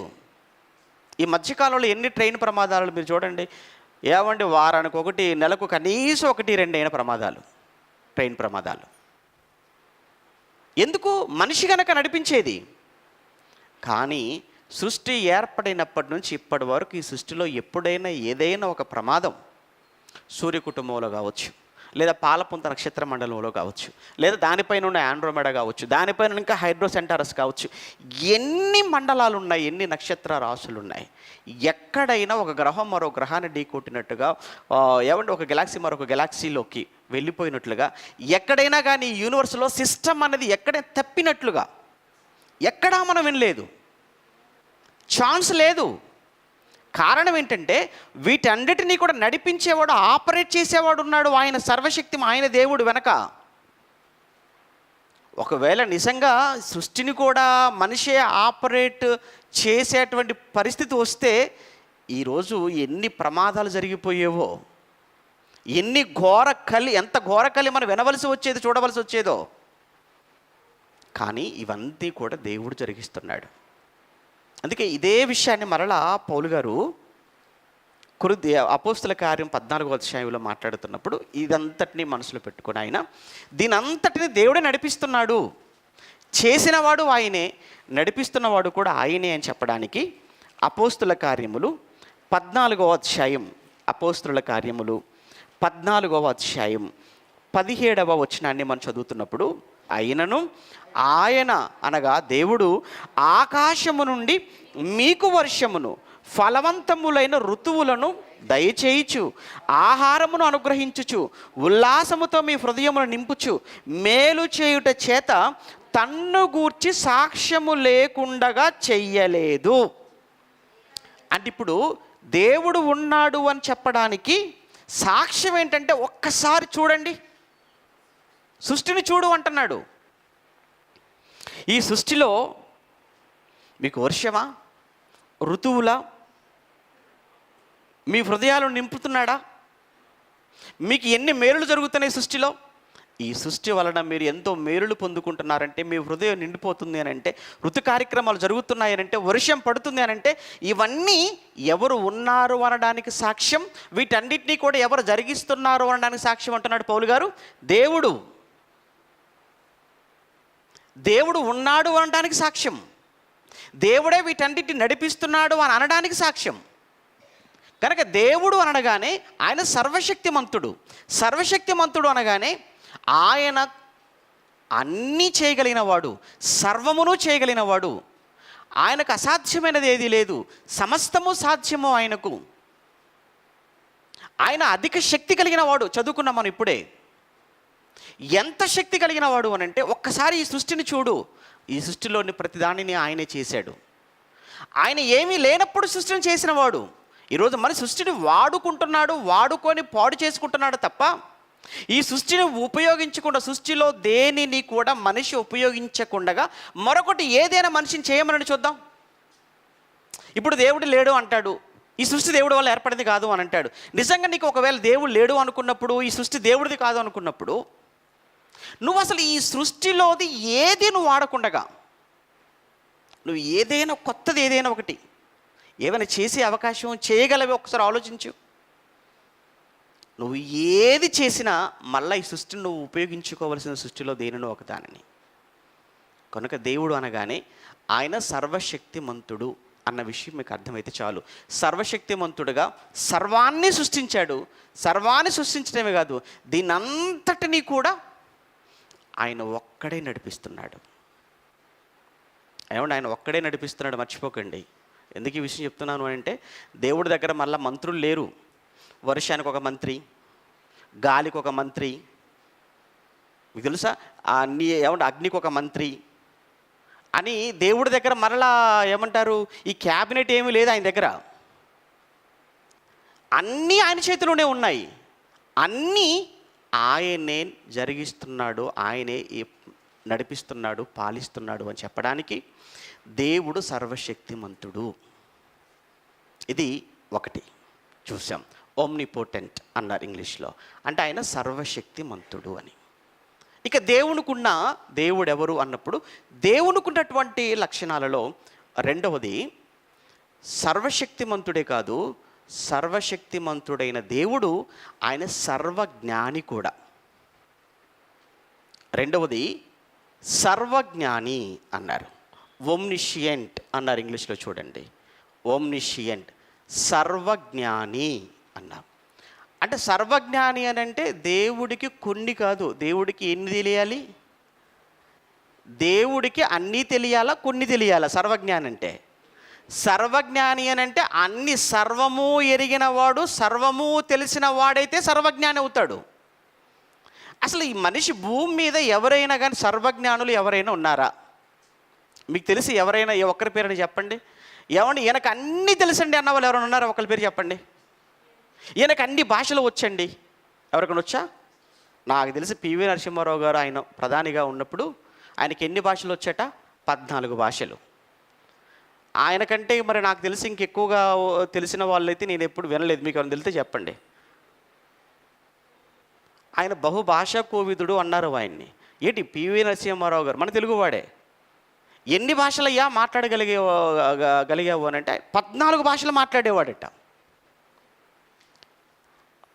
ఈ మధ్యకాలంలో ఎన్ని ట్రైన్ ప్రమాదాలు మీరు చూడండి. ఏమంటే వారానికి ఒకటి, నెలకు కనీసం 1-2 అయిన ప్రమాదాలు, ట్రైన్ ప్రమాదాలు. ఎందుకు? మనిషి కనుక నడిపించేది. కానీ సృష్టి ఏర్పడినప్పటి నుంచి ఇప్పటి వరకు ఈ సృష్టిలో ఎప్పుడైనా ఏదైనా ఒక ప్రమాదం, సూర్య కుటుంబంలో కావచ్చు, లేదా పాలపుంత నక్షత్ర మండలంలో కావచ్చు, లేదా దానిపైన ఉన్న ఆండ్రోమెడా కావచ్చు, దానిపైన ఇంకా హైడ్రోసెంటారస్ కావచ్చు, ఎన్ని మండలాలు ఉన్నాయి, ఎన్ని నక్షత్ర రాశులు ఉన్నాయి. ఎక్కడైనా ఒక గ్రహం మరో గ్రహాన్ని ఢీకొట్టినట్టుగా, ఏమంటే ఒక గెలాక్సీ మరొక గెలాక్సీలోకి వెళ్ళిపోయినట్లుగా, ఎక్కడైనా కానీ యూనివర్స్లో సిస్టమ్ అనేది ఎక్కడైనా తప్పినట్లుగా ఎక్కడా మనం వినలేదు, ఛాన్స్ లేదు. కారణం ఏంటంటే వీటన్నిటినీ కూడా నడిపించేవాడు, ఆపరేట్ చేసేవాడు ఉన్నాడు. ఆయన సర్వశక్తి, ఆయన దేవుడు వెనక. ఒకవేళ నిజంగా సృష్టిని కూడా మనిషే ఆపరేట్ చేసేటువంటి పరిస్థితి వస్తే ఈరోజు ఎన్ని ప్రమాదాలు జరిగిపోయేవో. ఎంత ఘోర కలి మనం వినవలసి వచ్చేది, చూడవలసి వచ్చేదో. కానీ ఇవన్నీ కూడా దేవుడు జరిగిస్తున్నాడు. అందుకే ఇదే విషయాన్ని మరలా పౌలు గారు అపోస్తుల కార్యం 14వ అధ్యాయంలో మాట్లాడుతున్నప్పుడు ఇదంతటినీ మనసులో పెట్టుకొని ఆయన దీనంతటిని దేవుడే నడిపిస్తున్నాడు, చేసినవాడు ఆయనే, నడిపిస్తున్నవాడు కూడా ఆయనే అని చెప్పడానికి అపోస్తుల కార్యములు 14వ అధ్యాయం, అపోస్తుల కార్యములు 14వ అధ్యాయం 17వ వచనాన్ని మనం చదువుతున్నప్పుడు, అయినను ఆయన అనగా దేవుడు ఆకాశము నుండి మీకు వర్షమును ఫలవంతములైన ఋతువులను దయచేయుచు, ఆహారమును అనుగ్రహించుచు, ఉల్లాసముతో మీ హృదయమును నింపుచు, మేలు చేయుట చేత తన్ను గూర్చి సాక్ష్యము లేకుండగా చెయ్యలేదు. అంటే ఇప్పుడు దేవుడు ఉన్నాడు అని చెప్పడానికి సాక్ష్యం ఏంటంటే, ఒక్కసారి చూడండి, సృష్టిని చూడు అంటున్నాడు. ఈ సృష్టిలో మీకు వర్షమా, ఋతువులా, మీ హృదయాలను నింపుతున్నాడా? మీకు ఎన్ని మేలులు జరుగుతున్నాయి సృష్టిలో? ఈ సృష్టి వలన మీరు ఎంతో మేలులు పొందుకుంటున్నారంటే, మీ హృదయం నిండిపోతుంది అని అంటే, ఋతు కార్యక్రమాలు జరుగుతున్నాయనంటే, వర్షం పడుతుంది అని అంటే, ఇవన్నీ ఎవరు ఉన్నారు అనడానికి సాక్ష్యం. వీటన్నిటినీ కూడా ఎవరు జరిగిస్తున్నారు అనడానికి సాక్ష్యం అంటున్నాడు పౌలు గారు. దేవుడు ఉన్నాడు అనడానికి సాక్ష్యం, దేవుడే వీటన్నిటిని నడిపిస్తున్నాడు అని అనడానికి సాక్ష్యం. కనుక దేవుడు అనగానే ఆయన సర్వశక్తిమంతుడు అనగానే ఆయన అన్నీ చేయగలిగిన వాడు, సర్వమును చేయగలిగిన వాడు. ఆయనకు అసాధ్యమైనది ఏదీ లేదు, సమస్తము సాధ్యము ఆయనకు. ఆయన అధిక శక్తి కలిగిన వాడు. చదువుకున్నాం మనం ఇప్పుడే. ఎంత శక్తి కలిగిన వాడు అని అంటే, ఒక్కసారి ఈ సృష్టిని చూడు. ఈ సృష్టిలోని ప్రతిదానిని ఆయనే చేశాడు. ఆయన ఏమీ లేనప్పుడు సృష్టిని చేసిన వాడు. ఈరోజు మన సృష్టిని వాడుకొని పాడు చేసుకుంటున్నాడు తప్ప, ఈ సృష్టిని ఉపయోగించకుండా, సృష్టిలో దేనిని కూడా మనిషి ఉపయోగించకుండా మరొకటి ఏదైనా మనిషిని చేయమని చూద్దాం. ఇప్పుడు దేవుడు లేడు అంటాడు, ఈ సృష్టి దేవుడి వల్ల ఏర్పడింది కాదు అని అంటాడు. నిజంగా నీకు ఒకవేళ దేవుడు లేడు అనుకున్నప్పుడు, ఈ సృష్టి దేవుడిది కాదు అనుకున్నప్పుడు, నువ్వు అసలు ఈ సృష్టిలోది ఏది నువ్వు వాడకుండగా, నువ్వు ఏదైనా కొత్తది ఏదైనా ఒకటి ఏమైనా చేసే అవకాశం చేయగలవి ఒకసారి ఆలోచించు. నువ్వు ఏది చేసినా మళ్ళీ ఈ సృష్టిని నువ్వు ఉపయోగించుకోవలసిన సృష్టిలో దేనినో ఒక దానిని. కనుక దేవుడు అనగానే ఆయన సర్వశక్తిమంతుడు అన్న విషయం మీకు అర్థమైతే చాలు. సర్వశక్తిమంతుడుగా సర్వాన్ని సృష్టించాడు. సర్వాన్ని సృష్టించడమే కాదు, దీనంతటినీ కూడా ఆయన ఒక్కడే నడిపిస్తున్నాడు. ఏమంటే ఆయన ఒక్కడే నడిపిస్తున్నాడు, మర్చిపోకండి. ఎందుకు ఈ విషయం చెప్తున్నాను అంటే, దేవుడి దగ్గర మళ్ళీ మంత్రులు లేరు. వర్షానికి ఒక మంత్రి, గాలికి ఒక మంత్రి, మీకు తెలుసా, అగ్నికి ఒక మంత్రి అని దేవుడి దగ్గర మరలా ఏమంటారు, ఈ క్యాబినెట్ ఏమీ లేదు ఆయన దగ్గర. అన్నీ ఆయన చేతిలోనే ఉన్నాయి. అన్నీ ఆయనే జరిగిస్తున్నాడు, ఆయనే నడిపిస్తున్నాడు, పాలిస్తున్నాడు అని చెప్పడానికి దేవుడు సర్వశక్తిమంతుడు. ఇది ఒకటి చూసాం. ఓమ్నిపోటెంట్ అన్నారు ఇంగ్లీష్లో, అంటే ఆయన సర్వశక్తిమంతుడు అని. ఇక దేవుడు ఎవరు అన్నప్పుడు, దేవునికున్నటువంటి లక్షణాలలో రెండవది, సర్వశక్తిమంతుడే కాదు, సర్వశక్తిమంతుడైన దేవుడు ఆయన సర్వజ్ఞాని కూడా. రెండవది సర్వజ్ఞాని అన్నారు. ఓమ్నిషియంట్ అన్నారు ఇంగ్లీష్లో. చూడండి, ఓమ్నిషియంట్, సర్వజ్ఞాని అన్నారు. అంటే సర్వజ్ఞాని అని అంటే దేవుడికి కొన్ని కాదు, దేవుడికి ఎన్ని తెలియాలి? దేవుడికి అన్నీ తెలియాలా, కొన్ని తెలియాలా? సర్వజ్ఞాని అంటే, సర్వజ్ఞాని అని అంటే అన్ని, సర్వము ఎరిగిన వాడు, సర్వము తెలిసిన వాడైతే సర్వజ్ఞాని అవుతాడు. అసలు ఈ మనిషి భూమి మీద ఎవరైనా కానీ సర్వజ్ఞానులు ఎవరైనా ఉన్నారా? మీకు తెలిసి ఎవరైనా ఒక్కరి పేరుని చెప్పండి. ఏమండి ఈయనకు అన్నీ తెలుసండి అన్న వాళ్ళు ఎవరైనా ఉన్నారా? ఒకరి పేరు చెప్పండి. ఈయనకు అన్ని భాషలు వచ్చండి, ఎవరికైనా వచ్చా? నాకు తెలిసి పివి నరసింహారావు గారు ఆయన ప్రధానిగా ఉన్నప్పుడు ఆయనకి ఎన్ని భాషలు వచ్చాట? 14 భాషలు. ఆయనకంటే మరి నాకు తెలిసి ఇంకెక్కువగా తెలిసిన వాళ్ళైతే నేను ఎప్పుడు వినలేదు. మీకు ఎవరైనా తెలిస్తే చెప్పండి. ఆయన బహుభాషా కోవిదుడు అన్నారు ఆయన్ని. ఏంటి పివి నరసింహారావు గారు మన తెలుగువాడే. ఎన్ని భాషలయ్యా గలిగావు అని అంటే 14 భాషలు మాట్లాడేవాడట.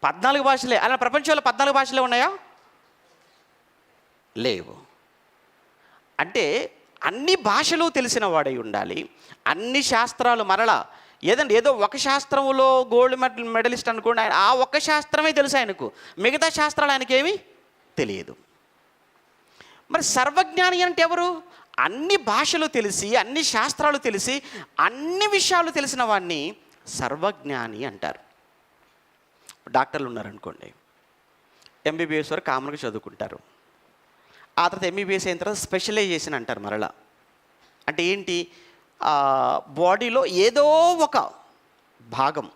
14 భాషలే. అలా ప్రపంచంలో 14 భాషలే ఉన్నాయా? లేవు. అంటే అన్ని భాషలు తెలిసిన వాడై ఉండాలి, అన్ని శాస్త్రాలు మరలా ఏదో ఒక శాస్త్రంలో గోల్డ్ మెడలిస్ట్ అనుకోండి, ఆయన ఆ ఒక్క శాస్త్రమే తెలుసు ఆయనకు, మిగతా శాస్త్రాలు ఆయనకేమీ తెలియదు. మరి సర్వజ్ఞాని అంటే ఎవరు? అన్ని భాషలు తెలిసి, అన్ని శాస్త్రాలు తెలిసి, అన్ని విషయాలు తెలిసిన వాడిని సర్వజ్ఞాని అంటారు. డాక్టర్లు ఉన్నారనుకోండి, ఎంబీబీఎస్ వరకు కామన్గా చదువుకుంటారు. ఆ తర్వాత ఎంబీబీఎస్ అయిన తర్వాత స్పెషలైజేషన్ అంటారు మరలా. అంటే ఏంటి? బాడీలో ఏదో ఒక భాగం,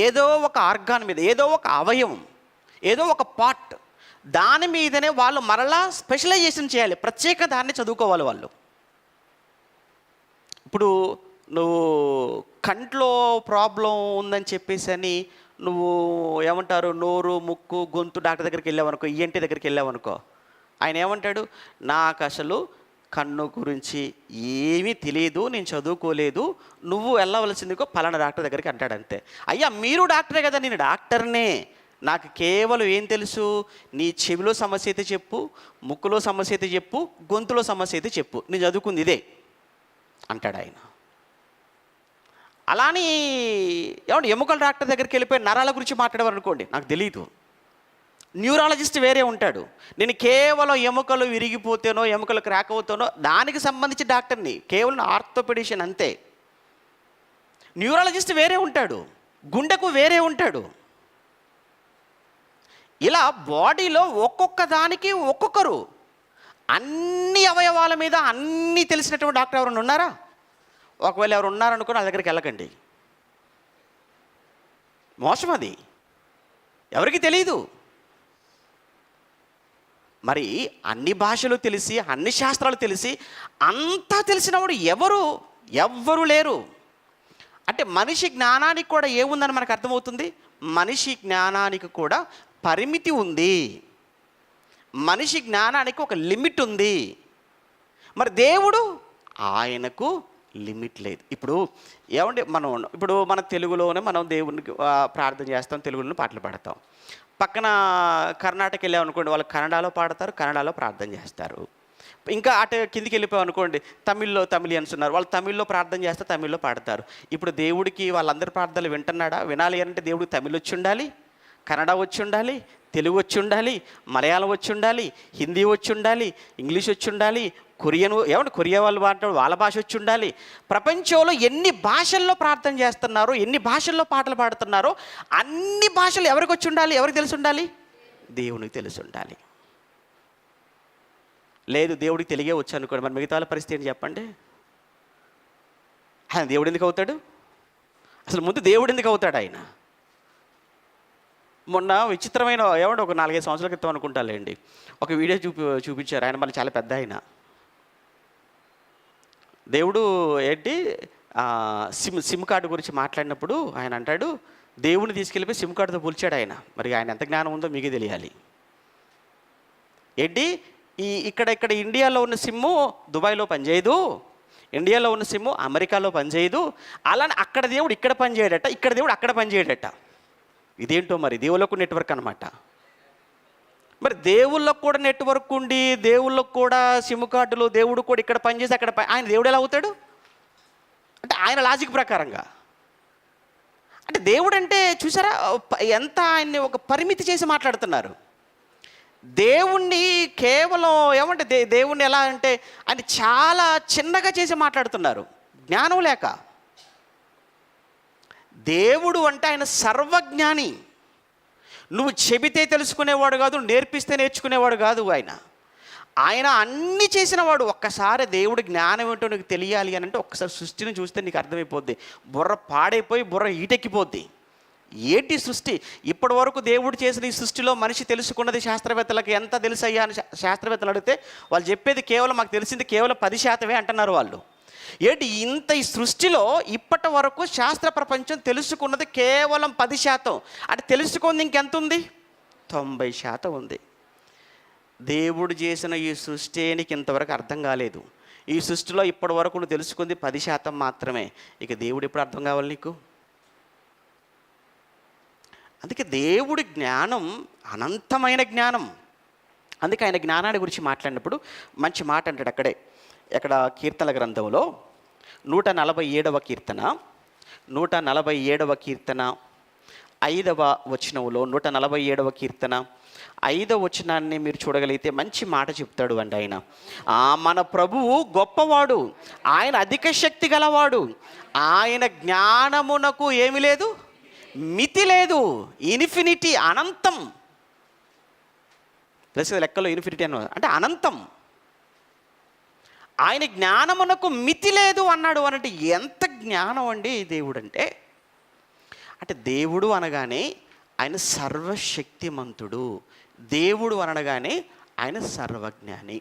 ఏదో ఒక ఆర్గాన్ మీద, ఏదో ఒక అవయవం, ఏదో ఒక పార్ట్, దాని మీదనే వాళ్ళు మరలా స్పెషలైజేషన్ చేయాలి, ప్రత్యేక దాన్ని చదువుకోవాలి వాళ్ళు. ఇప్పుడు నువ్వు కంట్లో ప్రాబ్లం ఉందని చెప్పేసి అని నువ్వు ఏమంటారు, నోరు ముక్కు గొంతు డాక్టర్ దగ్గరికి వెళ్ళావనుకో, ఈఎన్టీ దగ్గరికి వెళ్ళావనుకో, ఆయన ఏమంటాడు, నాకు అసలు కన్ను గురించి ఏమీ తెలియదు, నేను చదువుకోలేదు, నువ్వు వెళ్ళవలసిందికో పలానా డాక్టర్ దగ్గరికి అంటాడు. అంతే. అయ్యా మీరు డాక్టరే కదా, నేను డాక్టర్నే, నాకు కేవలం ఏం తెలుసు, నీ చెవిలో సమస్య అయితే చెప్పు, ముక్కులో సమస్య అయితే చెప్పు, గొంతులో సమస్య అయితే చెప్పు, నేను చదువుకుంది ఇదే అంటాడు ఆయన. అలాని ఏమంటే ఎముకల డాక్టర్ దగ్గరికి వెళ్ళిపోయి నరాల గురించి మాట్లాడేవారు అనుకోండి, నాకు తెలియదు, న్యూరాలజిస్ట్ వేరే ఉంటాడు, నేను కేవలం ఎముకలు విరిగిపోతేనో ఎముకలు క్రాక్ అవుతానో దానికి సంబంధించి డాక్టర్ని, కేవలం ఆర్థోపెడిషన్ అంతే. న్యూరాలజిస్ట్ వేరే ఉంటాడు, గుండెకు వేరే ఉంటాడు. ఇలా బాడీలో ఒక్కొక్క దానికి ఒక్కొక్కరు, అన్ని అవయవాల మీద అన్నీ తెలిసినటువంటి డాక్టర్ ఎవరైనా ఉన్నారా? ఒకవేళ ఎవరు ఉన్నారనుకో నా దగ్గరికి వెళ్ళకండి, మోసం అది, ఎవరికి తెలియదు. మరి అన్ని భాషలు తెలిసి, అన్ని శాస్త్రాలు తెలిసి, అంతా తెలిసినవాడు ఎవ్వరు లేరు. అంటే మనిషి జ్ఞానానికి కూడా ఏముందని మనకు అర్థమవుతుంది, మనిషి జ్ఞానానికి కూడా పరిమితి ఉంది, మనిషి జ్ఞానానికి ఒక లిమిట్ ఉంది. మరి దేవుడు, ఆయనకు లిమిట్ లేదు. ఇప్పుడు ఏమంటే ఇప్పుడు మన తెలుగులోనే మనం దేవునికి ప్రార్థన చేస్తాం, తెలుగులోనే పాటలు పాడతాం. పక్కన కర్ణాటక వెళ్ళామనుకోండి, వాళ్ళు కన్నడలో పాడతారు, కన్నడలో ప్రార్థన చేస్తారు. ఇంకా అటు కిందికి వెళ్ళిపోయాం అనుకోండి, తమిళియన్స్ ఉన్నారు, వాళ్ళు తమిళ్లో ప్రార్థన చేస్తే తమిళ్లో పాడతారు. ఇప్పుడు దేవుడికి వాళ్ళందరి ప్రార్థనలు వింటున్నాడా? వినాలి అంటే దేవుడికి తమిళ్ వచ్చి ఉండాలి, కన్నడ వచ్చి ఉండాలి, తెలుగు వచ్చి ఉండాలి, మలయాళం వచ్చి ఉండాలి, హిందీ వచ్చి ఉండాలి, ఇంగ్లీష్ వచ్చి ఉండాలి, కొరియా వాళ్ళు మాట్లాడు వాళ్ళ భాష వచ్చి ఉండాలి. ప్రపంచంలో ఎన్ని భాషల్లో ప్రార్థన చేస్తున్నారో, ఎన్ని భాషల్లో పాటలు పాడుతున్నారో, అన్ని భాషలు ఎవరికి వచ్చి ఉండాలి? ఎవరికి తెలిసి ఉండాలి? దేవునికి తెలిసి ఉండాలి. లేదు దేవుడికి తెలిగే వచ్చు అనుకోండి, మరి మిగతా వాళ్ళ పరిస్థితి ఏంటి చెప్పండి? ఆయన దేవుడు ఎందుకు అవుతాడు? అసలు ముందు దేవుడు ఎందుకు అవుతాడు ఆయన? మొన్న విచిత్రమైన ఒక 4-5 సంవత్సరాల క్రితం అనుకుంటాలేండి, ఒక వీడియో చూపించారు. ఆయన మళ్ళీ చాలా పెద్ద ఆయన. దేవుడు ఏంటి సిమ్ కార్డు గురించి మాట్లాడినప్పుడు ఆయన అంటాడు, దేవుడిని తీసుకెళ్ళిపోయి సిమ్ కార్డుతో పోల్చాడు ఆయన. మరి ఆయన ఎంత జ్ఞానం ఉందో మీకే తెలియాలి. ఏంటి ఇక్కడ ఇండియాలో ఉన్న సిమ్ము దుబాయ్లో పనిచేయదు, ఇండియాలో ఉన్న సిమ్ము అమెరికాలో పనిచేయదు, అలానే అక్కడ దేవుడు ఇక్కడ పనిచేయడట, ఇక్కడ దేవుడు అక్కడ పనిచేయడట. ఇదేంటో మరి దేవుళ్ళకు నెట్వర్క్ అనమాట. మరి దేవుళ్ళకు కూడా నెట్వర్క్ ఉండి, దేవుళ్ళకు కూడా సిమ్ కార్డులు, దేవుడు కూడా ఇక్కడ పనిచేసి అక్కడ ఆయన దేవుడు ఎలా అవుతాడు? అంటే ఆయన లాజిక్ ప్రకారంగా. అంటే దేవుడు అంటే చూసారా ఎంత ఆయన్ని ఒక పరిమితి చేసి మాట్లాడుతున్నారు. దేవుణ్ణి కేవలం ఏమంటే దేవుణ్ణి ఎలా అంటే ఆయన చాలా చిన్నగా చేసి మాట్లాడుతున్నారు, జ్ఞానం లేక. దేవుడు అంటే ఆయన సర్వజ్ఞాని. నువ్వు చెబితే తెలుసుకునేవాడు కాదు, నేర్పిస్తే నేర్చుకునేవాడు కాదు. ఆయన అన్నీ చేసినవాడు. ఒక్కసారి దేవుడి జ్ఞానం ఏంటో నీకు తెలియాలి అని అంటే ఒక్కసారి సృష్టిని చూస్తే నీకు అర్థమైపోద్ది. బుర్ర పాడైపోయి బుర్ర ఈటెక్కిపోద్ది. ఏంటి సృష్టి? ఇప్పటి వరకు దేవుడు చేసిన ఈ సృష్టిలో మనిషి తెలుసుకున్నది శాస్త్రవేత్తలకు ఎంత తెలుసయ్యా అని శాస్త్రవేత్తలు అడిగితే వాళ్ళు చెప్పేది కేవలం మాకు తెలిసింది కేవలం 10% అంటున్నారు వాళ్ళు. ఏంటి ఇంత ఈ సృష్టిలో ఇప్పటి వరకు శాస్త్ర ప్రపంచం తెలుసుకున్నది కేవలం 10%. అంటే తెలుసుకుంది ఇంకెంత ఉంది? 90% ఉంది. దేవుడు చేసిన ఈ సృష్టి నీకు ఇంతవరకు అర్థం కాలేదు. ఈ సృష్టిలో ఇప్పటి వరకు నువ్వు తెలుసుకుంది 10% మాత్రమే. ఇక దేవుడు ఎప్పుడు అర్థం కావాలి నీకు? అందుకే దేవుడి జ్ఞానం అనంతమైన జ్ఞానం. అందుకే ఆయన జ్ఞానాన్ని గురించి మాట్లాడినప్పుడు మంచి మాట అంటాడు అక్కడే. ఇక్కడ కీర్తనల గ్రంథంలో 147వ కీర్తన 147వ కీర్తన 5వ వచనంలో 147వ కీర్తన 5వ వచనాన్ని మీరు చూడగలిగితే మంచి మాట చెప్తాడు అండి ఆయన. మన ప్రభువు గొప్పవాడు, ఆయన అధిక శక్తి గలవాడు, ఆయన జ్ఞానమునకు ఏమి లేదు, మితి లేదు. ఇన్ఫినిటీ, అనంతం. ప్లస్ లెక్కలో ఇన్ఫినిటీ అంటే అనంతం. ఆయన జ్ఞానమునకు మితి లేదు అన్నాడు. అనంటే ఎంత జ్ఞానం అండి దేవుడు అంటే. అంటే దేవుడు అనగానే ఆయన సర్వశక్తిమంతుడు, దేవుడు అనగానే ఆయన సర్వజ్ఞాని.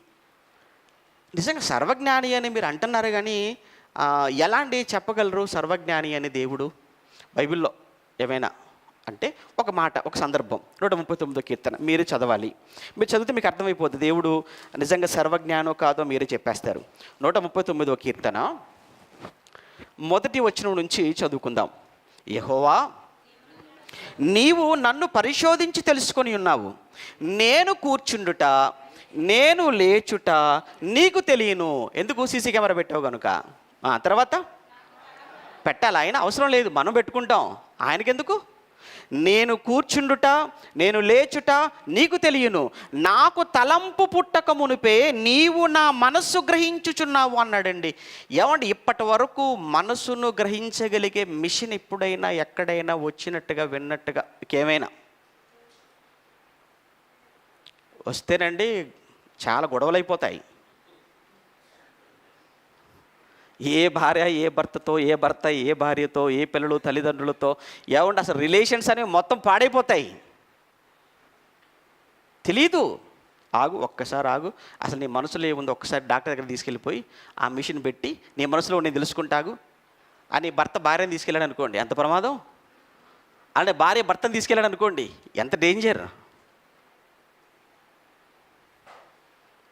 నిజంగా సర్వజ్ఞాని అని మీరు అంటున్నారు, కానీ ఎలా అండి చెప్పగలరు సర్వజ్ఞాని అని దేవుడు? బైబిల్లో ఏమైనా అంటే ఒక మాట, ఒక సందర్భం. 139వ కీర్తన మీరు చదవాలి. మీరు చదివితే మీకు అర్థమైపోతుంది దేవుడు నిజంగా సర్వజ్ఞానో కాదో మీరే చెప్పేస్తారు. 139వ కీర్తన 1వ వచనం నుంచి చదువుకుందాం. యెహోవా, నీవు నన్ను పరిశోధించి తెలుసుకొని ఉన్నావు. నేను కూర్చుండుట, నేను లేచుట నీకు తెలియను. ఎందుకు? సీసీ కెమెరా పెట్టావు కనుక. తర్వాత పెట్టాలి, ఆయన అవసరం లేదు, మనం పెట్టుకుంటాం. ఆయనకెందుకు? నేను కూర్చుండుట, నేను లేచుట నీకు తెలియను, నాకు తలంపు పుట్టక మునిపే నీవు నా మనస్సు గ్రహించుచున్నావు అన్నాడండి. ఏమండి, ఇప్పటి వరకు మనసును గ్రహించగలిగే మిషన్ ఎప్పుడైనా ఎక్కడైనా వచ్చినట్టుగా విన్నట్టుగా ఏమైనా వస్తేనండి చాలా గొడవలు అయిపోతాయి. ఏ భార్య ఏ భర్తతో, ఏ భర్త ఏ భార్యతో, ఏ పిల్లలు తల్లిదండ్రులతో, ఏమంటే అసలు రిలేషన్స్ అనేవి మొత్తం పాడైపోతాయి. తెలీదు. ఆగు, ఒక్కసారి ఆగు, అసలు నీ మనసులో ఏముందో ఒక్కసారి డాక్టర్ దగ్గర తీసుకెళ్ళిపోయి ఆ మిషన్ పెట్టి నీ మనసులో నేను తెలుసుకుంటాగు అని భర్త భార్యను తీసుకెళ్ళాడు అనుకోండి, ఎంత ప్రమాదం. అంటే భార్య భర్తను తీసుకెళ్ళాడు అనుకోండి, ఎంత డేంజర్.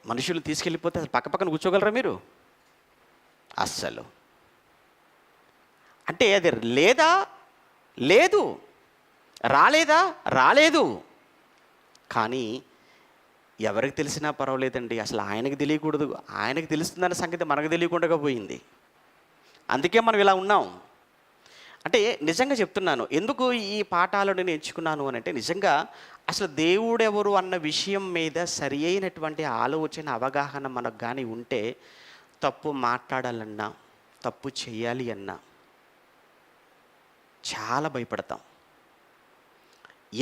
మనుషులు తీసుకెళ్ళిపోతే అసలు పక్క పక్కన కూర్చోగలరా మీరు? అస్సలు. అంటే అది లేదా లేదు, రాలేదా రాలేదు. కానీ ఎవరికి తెలిసినా పర్వాలేదండి, అసలు ఆయనకు తెలియకూడదు. ఆయనకు తెలుస్తుందన్న సంగతి మనకు తెలియకుండా పోయింది. అందుకే మనం ఇలా ఉన్నాం. అంటే నిజంగా చెప్తున్నాను, ఎందుకు ఈ పాఠాలను నేను ఎంచుకున్నాను అని అంటే, నిజంగా అసలు దేవుడెవరు అన్న విషయం మీద సరి అయినటువంటి ఆలోచన, అవగాహన మనకు కానీ ఉంటే తప్పు మాట్లాడాలన్నా, తప్పు చేయాలి అన్నా చాలా భయపడతాం.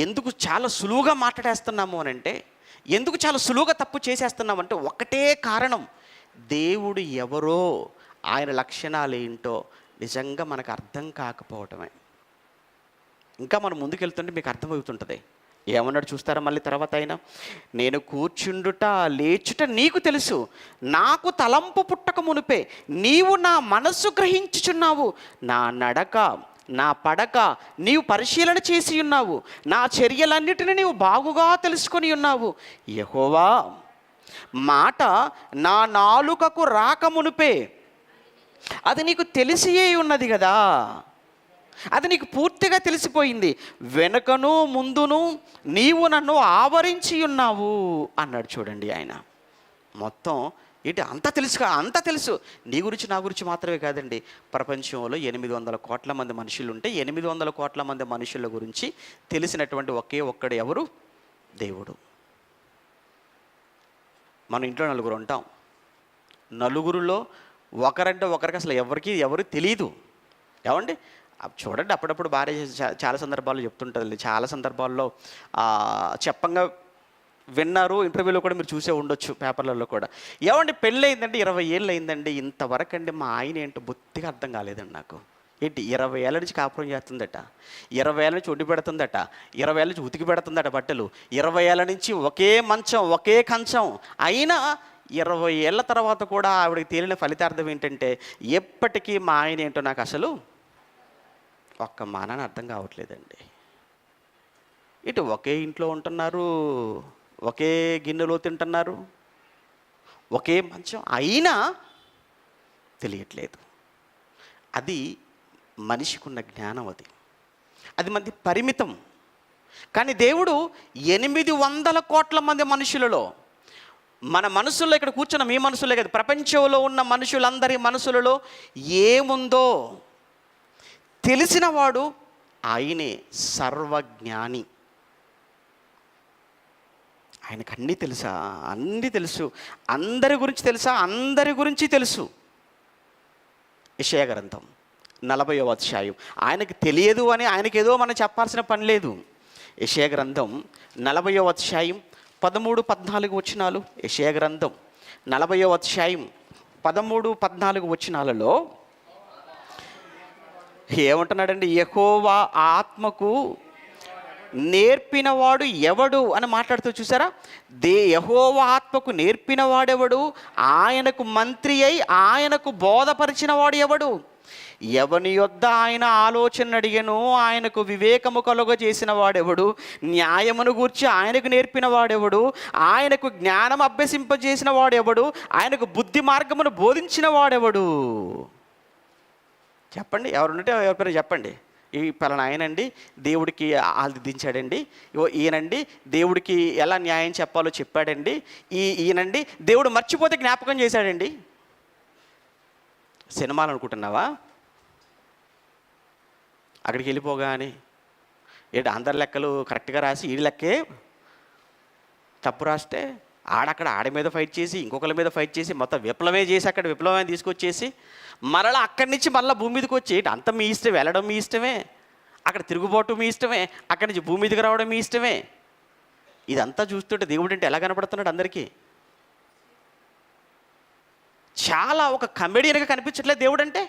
ఎందుకు చాలా సులువుగా మాట్లాడేస్తున్నాము అని అంటే, ఎందుకు చాలా సులువుగా తప్పు చేసేస్తున్నాం అంటే ఒకటే కారణం, దేవుడు ఎవరో, ఆయన లక్షణాలు ఏంటో నిజంగా మనకు అర్థం కాకపోవటమే. ఇంకా మనం ముందుకెళ్తుంటే మీకు అర్థమవుతుంటుంది. ఏమన్నాడు చూస్తారా మళ్ళీ తర్వాత ఆయన, నేను కూర్చుండుట లేచుట నీకు తెలుసు, నాకు తలంపు పుట్టక మునిపే నీవు నా మనస్సు గ్రహించుచున్నావు, నా నడక నా పడక నీవు పరిశీలన చేసి ఉన్నావు, నా చర్యలన్నిటిని నీవు బాగుగా తెలుసుకొని ఉన్నావు. యెహోవా, మాట నా నాలుకకు రాక మునిపే అది నీకు తెలిసియే ఉన్నది కదా, అది నీకు పూర్తిగా తెలిసిపోయింది. వెనుకను ముందును నీవు నన్ను ఆవరించి ఉన్నావు అన్నాడు. చూడండి, ఆయన మొత్తం ఏంటి అంత తెలుసు. నీ గురించి నా గురించి మాత్రమే కాదండి, ప్రపంచంలో 800 కోట్ల మంది మనుషులు ఉంటే 800 కోట్ల మంది మనుషుల గురించి తెలిసినటువంటి ఒకే ఒక్కడు ఎవరు? దేవుడు. మన ఇంట్లో నలుగురు ఉంటాం, నలుగురిలో ఒకరంటే ఒకరికి అసలు ఎవరు తెలియదు. ఏమండి చూడండి, అప్పుడప్పుడు భార్య చాలా సందర్భాల్లో చెప్తుంటుంది, చాలా సందర్భాల్లో చెప్పంగా విన్నారు, ఇంటర్వ్యూలో కూడా మీరు చూసే ఉండొచ్చు, పేపర్లలో కూడా. ఏమండి పెళ్ళి అయిందండి, 20 ఏళ్ళు అయిందండి, ఇంతవరకు అండి మా ఆయన ఏంటో బొత్తిగా అర్థం కాలేదండి నాకు. ఏంటి 20 ఏళ్ళ నుంచి కాపురం చేస్తుందట, 20 ఏళ్ళ నుంచి వండి పెడుతుందట, 20 ఏళ్ళ నుంచి ఉతికి పెడుతుందట బట్టలు, 20 ఏళ్ళ నుంచి ఒకే మంచం ఒకే కంచం. అయినా 20 ఏళ్ళ తర్వాత కూడా ఆవిడకి తేలిన ఫలితార్థం ఏంటంటే, ఎప్పటికీ మా ఆయన ఏంటో నాకు అసలు ఒక్క మానాన్ని అర్థం కావట్లేదండి. ఇటు ఒకే ఇంట్లో ఉంటున్నారు, ఒకే గిన్నెలో తింటున్నారు, ఒకే మంచం, అయినా తెలియట్లేదు. అది మనిషికున్న జ్ఞానం. అది మంది పరిమితం. కానీ దేవుడు 800 కోట్ల మంది మనుషులలో, మన మనసుల్లో, ఇక్కడ కూర్చున్న మీ మనసులే కదా, ప్రపంచంలో ఉన్న మనుషులందరి మనసులలో ఏముందో తెలిసినవాడు ఆయనే సర్వజ్ఞాని. ఆయనకు అన్నీ తెలుసా? అన్నీ తెలుసు. అందరి గురించి తెలుసా? అందరి గురించి తెలుసు. యెషయా గ్రంథం 40వ అధ్యాయం. ఆయనకు తెలియదు అని ఆయనకేదో మనం చెప్పాల్సిన పని లేదు. యెషయా గ్రంథం 40వ అధ్యాయం 13-14 వచనాలు. యెషయా గ్రంథం 40వ అధ్యాయం 13-14 వచనాలలో ఏమంటున్నాడండి? యెహోవా ఆత్మకు నేర్పినవాడు ఎవడు అని మాట్లాడుతూ చూసారా? యెహోవా ఆత్మకు నేర్పినవాడెవడు? ఆయనకు మంత్రి అయి ఆయనకు బోధపరిచిన వాడు ఎవడు? ఎవని యొద్ద ఆయన ఆలోచన అడిగెను ఆయనకు వివేకము కలుగజేసిన వాడెవడు? న్యాయమును గూర్చి ఆయనకు నేర్పిన వాడెవడు? ఆయనకు జ్ఞానం అభ్యసింపజేసిన వాడెవడు? ఆయనకు బుద్ధి మార్గమును బోధించిన వాడెవడు? చెప్పండి, ఎవరుంటే ఎవరి చెప్పండి. ఈ పలానా ఆయనండి దేవుడికి ఆదిదించాడండి, ఈయనండి దేవుడికి ఎలా న్యాయం చెప్పాలో చెప్పాడండి, ఈయనండి దేవుడు మర్చిపోతే జ్ఞాపకం చేశాడండి. సినిమాలు అనుకుంటున్నావా? అక్కడికి వెళ్ళిపోగానే ఏంటి అందరి లెక్కలు కరెక్ట్గా రాసి ఈ లెక్కే తప్పు రాస్తే ఆడక్కడ ఆడి మీద ఫైట్ చేసి ఇంకొకరి మీద ఫైట్ చేసి మొత్తం విప్లవమే చేసి అక్కడ విప్లవమే తీసుకొచ్చేసి మరలా అక్కడి నుంచి మళ్ళీ భూమి మీదకి వచ్చి అంత మీ ఇష్టం, వెళ్ళడం మీ ఇష్టమే, అక్కడ తిరుగుబాటు మీ ఇష్టమే, అక్కడి నుంచి భూమి మీదకి రావడం మీ ఇష్టమే. ఇదంతా చూస్తుంటే దేవుడు అంటే ఎలా కనపడుతున్నాడు అందరికీ? చాలా ఒక కమెడియన్గా కనిపించట్లేదు దేవుడు అంటే.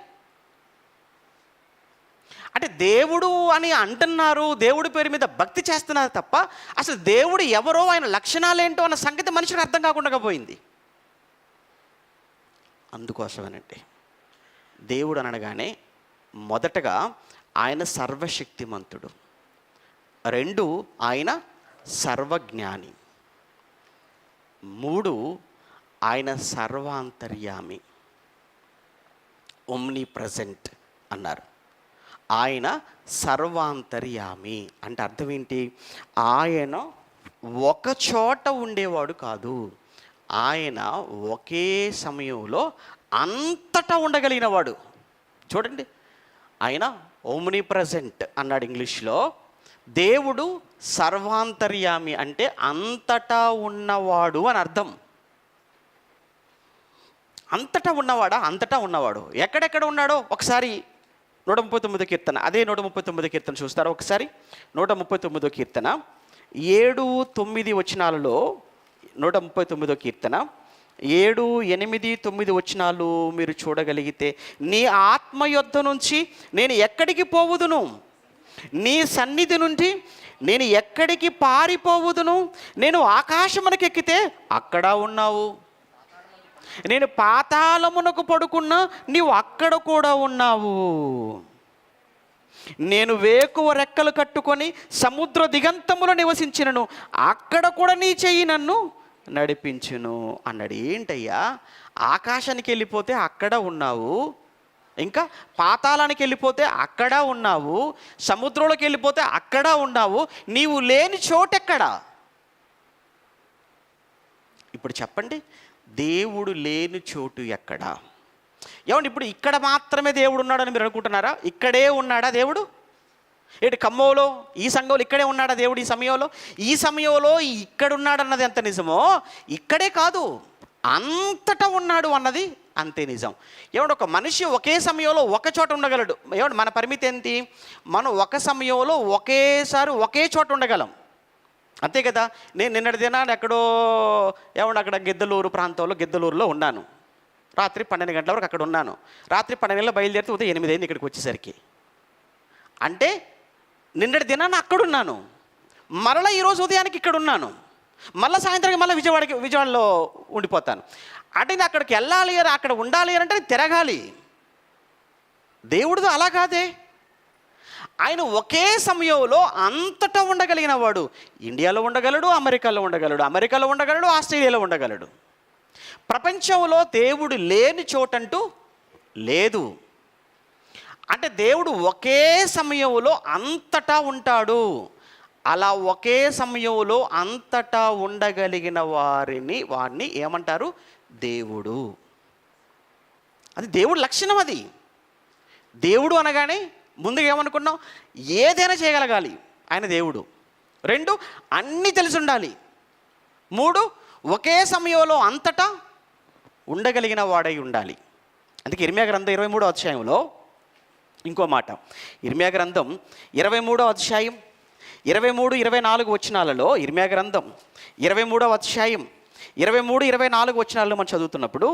అంటే దేవుడు అని అంటున్నారు, దేవుడి పేరు మీద భక్తి చేస్తున్నారు తప్ప అసలు దేవుడు ఎవరో, ఆయన లక్షణాలు ఏంటో అన్న సంగతి మనిషికి అర్థం కాకుండా పోయింది. అందుకోసమేనంటే దేవుడు అనగానే మొదటగా ఆయన సర్వశక్తిమంతుడు, 2 ఆయన సర్వజ్ఞాని, 3 ఆయన సర్వాంతర్యామి, ఒమ్ని ప్రజెంట్ అన్నారు. ఆయన సర్వాంతర్యామి అంటే అర్థం ఏంటి? ఆయన ఒక చోట ఉండేవాడు కాదు, ఆయన ఒకే సమయంలో అంతటా ఉండగలిగిన వాడు. చూడండి, ఆయన ఓమ్ని ప్రజెంట్ అన్నాడు ఇంగ్లీష్లో. దేవుడు సర్వాంతర్యామి అంటే అంతటా ఉన్నవాడు అని అర్థం. అంతటా ఉన్నవాడా? అంతటా ఉన్నవాడు. ఎక్కడెక్కడ ఉన్నాడో ఒకసారి 139వ కీర్తన, అదే 139వ కీర్తన చూస్తారా ఒకసారి? 139వ కీర్తన 7-9 వచనాలలో, 139వ కీర్తన 7, 8, 9 వచనాలు మీరు చూడగలిగితే, నీ ఆత్మ యొద్ద నుంచి నేను ఎక్కడికి పోవుదును? నీ సన్నిధి నుండి నేను ఎక్కడికి పారిపోవుదును? నేను ఆకాశమునకెక్కితే అక్కడ ఉన్నావు, నేను పాతాళమునకు పడుకున్నా నీవు అక్కడ కూడా ఉన్నావు, నేను వేకువ రెక్కలు కట్టుకొని సముద్ర దిగంతములో నివసించినను అక్కడ కూడా నీ చెయ్యి నన్ను నడిపించును అన్నాడు. ఏంటయ్యా, ఆకాశానికి వెళ్ళిపోతే అక్కడ ఉన్నావు, ఇంకా పాతాళానికి వెళ్ళిపోతే అక్కడ ఉన్నావు, సముద్రంలోకి వెళ్ళిపోతే అక్కడ ఉన్నావు, నీవు లేని చోటెక్కడా? ఇప్పుడు చెప్పండి, దేవుడు లేని చోటు ఎక్కడా? ఏమండి, ఇప్పుడు ఇక్కడ మాత్రమే దేవుడు ఉన్నాడని మీరు అనుకుంటున్నారా? ఇక్కడే ఉన్నాడా దేవుడు? ఏంటి ఖమ్మంలో ఈ సంఘంలో ఇక్కడే ఉన్నాడా దేవుడు? ఈ సమయంలో ఇక్కడున్నాడన్నది ఎంత నిజమో, ఇక్కడే కాదు అంతటా ఉన్నాడు అన్నది అంతే నిజం. ఏమంటే ఒక మనిషి ఒకే సమయంలో ఒక చోట ఉండగలడు. ఏమంటే మన పరిమితి ఏంటి? మనం ఒక సమయంలో ఒకేసారి ఒకే చోట ఉండగలం, అంతే కదా. నేను నిన్నటి దినాన్ని ఎక్కడో ఏమంటే అక్కడ గిద్దలూరులో ఉన్నాను. రాత్రి 12 గంటల వరకు అక్కడ ఉన్నాను. రాత్రి 12 గంటల బయలుదేరితే ఉదయం 8 అయింది ఇక్కడికి వచ్చేసరికి. అంటే నిన్నటి దినాన్ని అక్కడున్నాను, మరలా ఈరోజు ఉదయానికి ఇక్కడ ఉన్నాను, మళ్ళీ సాయంత్రానికి మళ్ళీ విజయవాడలో ఉండిపోతాను. అంటే అక్కడికి వెళ్ళాలి అని, అక్కడ ఉండాలి అని అంటే తిరగాలి. దేవుడితో అలా కాదే. ఆయన ఒకే సమయంలో అంతటా ఉండగలిగిన వాడు. ఇండియాలో ఉండగలడు, అమెరికాలో ఉండగలడు, అమెరికాలో ఉండగలడు, ఆస్ట్రేలియాలో ఉండగలడు. ప్రపంచంలో దేవుడు లేని చోటంటూ లేదు. అంటే దేవుడు ఒకే సమయంలో అంతటా ఉంటాడు. అలా ఒకే సమయంలో అంతటా ఉండగలిగిన వారిని ఏమంటారు? దేవుడు. అది దేవుడు లక్షణం. అది దేవుడు అనగానే ముందుగా ఏమనుకున్నాం? ఏదైనా చేయగలగాలి ఆయన దేవుడు. 2, అన్నీ తెలిసి ఉండాలి. 3, ఒకే సమయంలో అంతటా ఉండగలిగిన వాడై ఉండాలి. అందుకే ఇర్మియా గ్రంథం 23వ అధ్యాయంలో ఇంకో మాట. ఇర్మియా గ్రంథం 23వ అధ్యాయం 23-24 వచనాలలో, ఇర్మియా గ్రంథం 23వ అధ్యాయం 23-24 వచనాలలో మనం చదువుతున్నప్పుడు,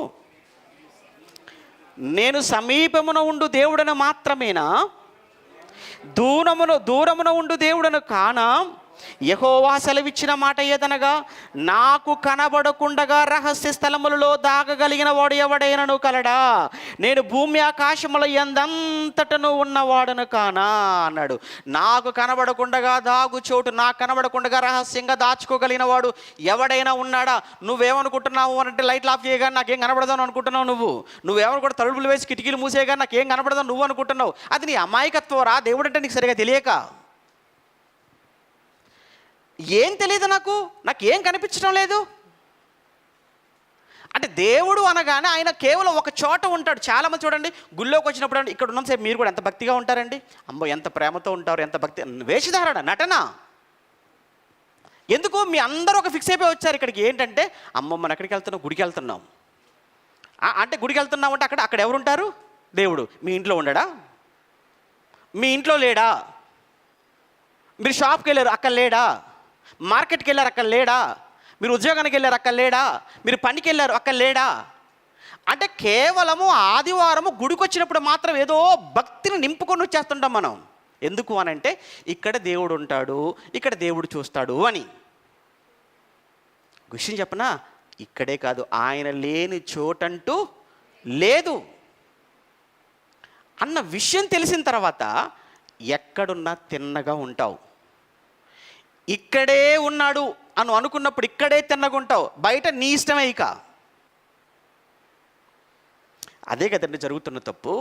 నేను సమీపమున ఉండు దేవుడను మాత్రమేనా, దూరమున ఉండు దేవుడను కానా? యెహోవా సెలవిచ్చిన మాట ఏదనగా, నాకు కనబడకుండగా రహస్య స్థలములలో దాగగలిగిన వాడు ఎవడైనను కలడా? నేను భూమి ఆకాశముల యందంతటను ఉన్నవాడను కానా అన్నాడు. నాకు కనబడకుండగా దాగు చోటు, నాకు కనబడకుండగా రహస్యంగా దాచుకోగలిగిన వాడు ఎవడైనా ఉన్నాడా? నువ్వేమనుకుంటున్నావు అంటే, లైట్లు ఆఫ్ చేయగానే నాకేం కనబడదాను అనుకుంటున్నావు. నువ్వేమనుకుంటా తలుపులు వేసి కిటికీలు మూసేయగానే నాకేం కనబడదాను నువ్వు అనుకుంటున్నావు. అది నీ అమాయకత్వం రా. దేవుడు అంటే నీకు సరిగా తెలియక. ఏం తెలియదు, నాకేం కనిపించడం లేదు అంటే. దేవుడు అనగానే ఆయన కేవలం ఒక చోట ఉంటాడు. చాలామంది చూడండి, గుళ్ళోకి వచ్చినప్పుడు అంటే, ఇక్కడ ఉన్నంతసేపు మీరు కూడా ఎంత భక్తిగా ఉంటారండి, అమ్మో ఎంత ప్రేమతో ఉంటారు, ఎంత భక్తి. వేషధారణ, నటన. ఎందుకు మీ అందరూ ఒక ఫిక్స్ అయిపోయి వచ్చారు ఇక్కడికి. ఏంటంటే, అమ్మో మనం ఎక్కడికి వెళ్తున్నాం? గుడికి వెళ్తున్నాం. అంటే గుడికి వెళ్తున్నాం అంటే అక్కడ ఎవరు ఉంటారు? దేవుడు. మీ ఇంట్లో ఉండడా? మీ ఇంట్లో లేడా? మీరు షాప్కి వెళ్ళారు, అక్కడ లేడా? మార్కెట్కి వెళ్ళారు, అక్కడ లేడా? మీరు ఉద్యోగానికి వెళ్ళారు, అక్కడ లేడా? మీరు పనికి వెళ్ళారు, అక్కడ లేడా? అంటే కేవలము ఆదివారము గుడికి వచ్చినప్పుడు మాత్రం ఏదో భక్తిని నింపుకొని వచ్చేస్తుంటాం మనం. ఎందుకు అనంటే, ఇక్కడ దేవుడు ఉంటాడు, ఇక్కడ దేవుడు చూస్తాడు అని. విషయం చెప్పనా? ఇక్కడే కాదు, ఆయన లేని చోటంటూ లేదు అన్న విషయం తెలిసిన తర్వాత ఎక్కడున్నా తిన్నగా ఉంటావు. ఇక్కడే ఉన్నాడు అని అనుకున్నప్పుడు ఇక్కడే తిన్నగా ఉంటావు. బయట నీ ఇష్టమే. ఇక అదే కదండి జరుగుతున్న తప్పు.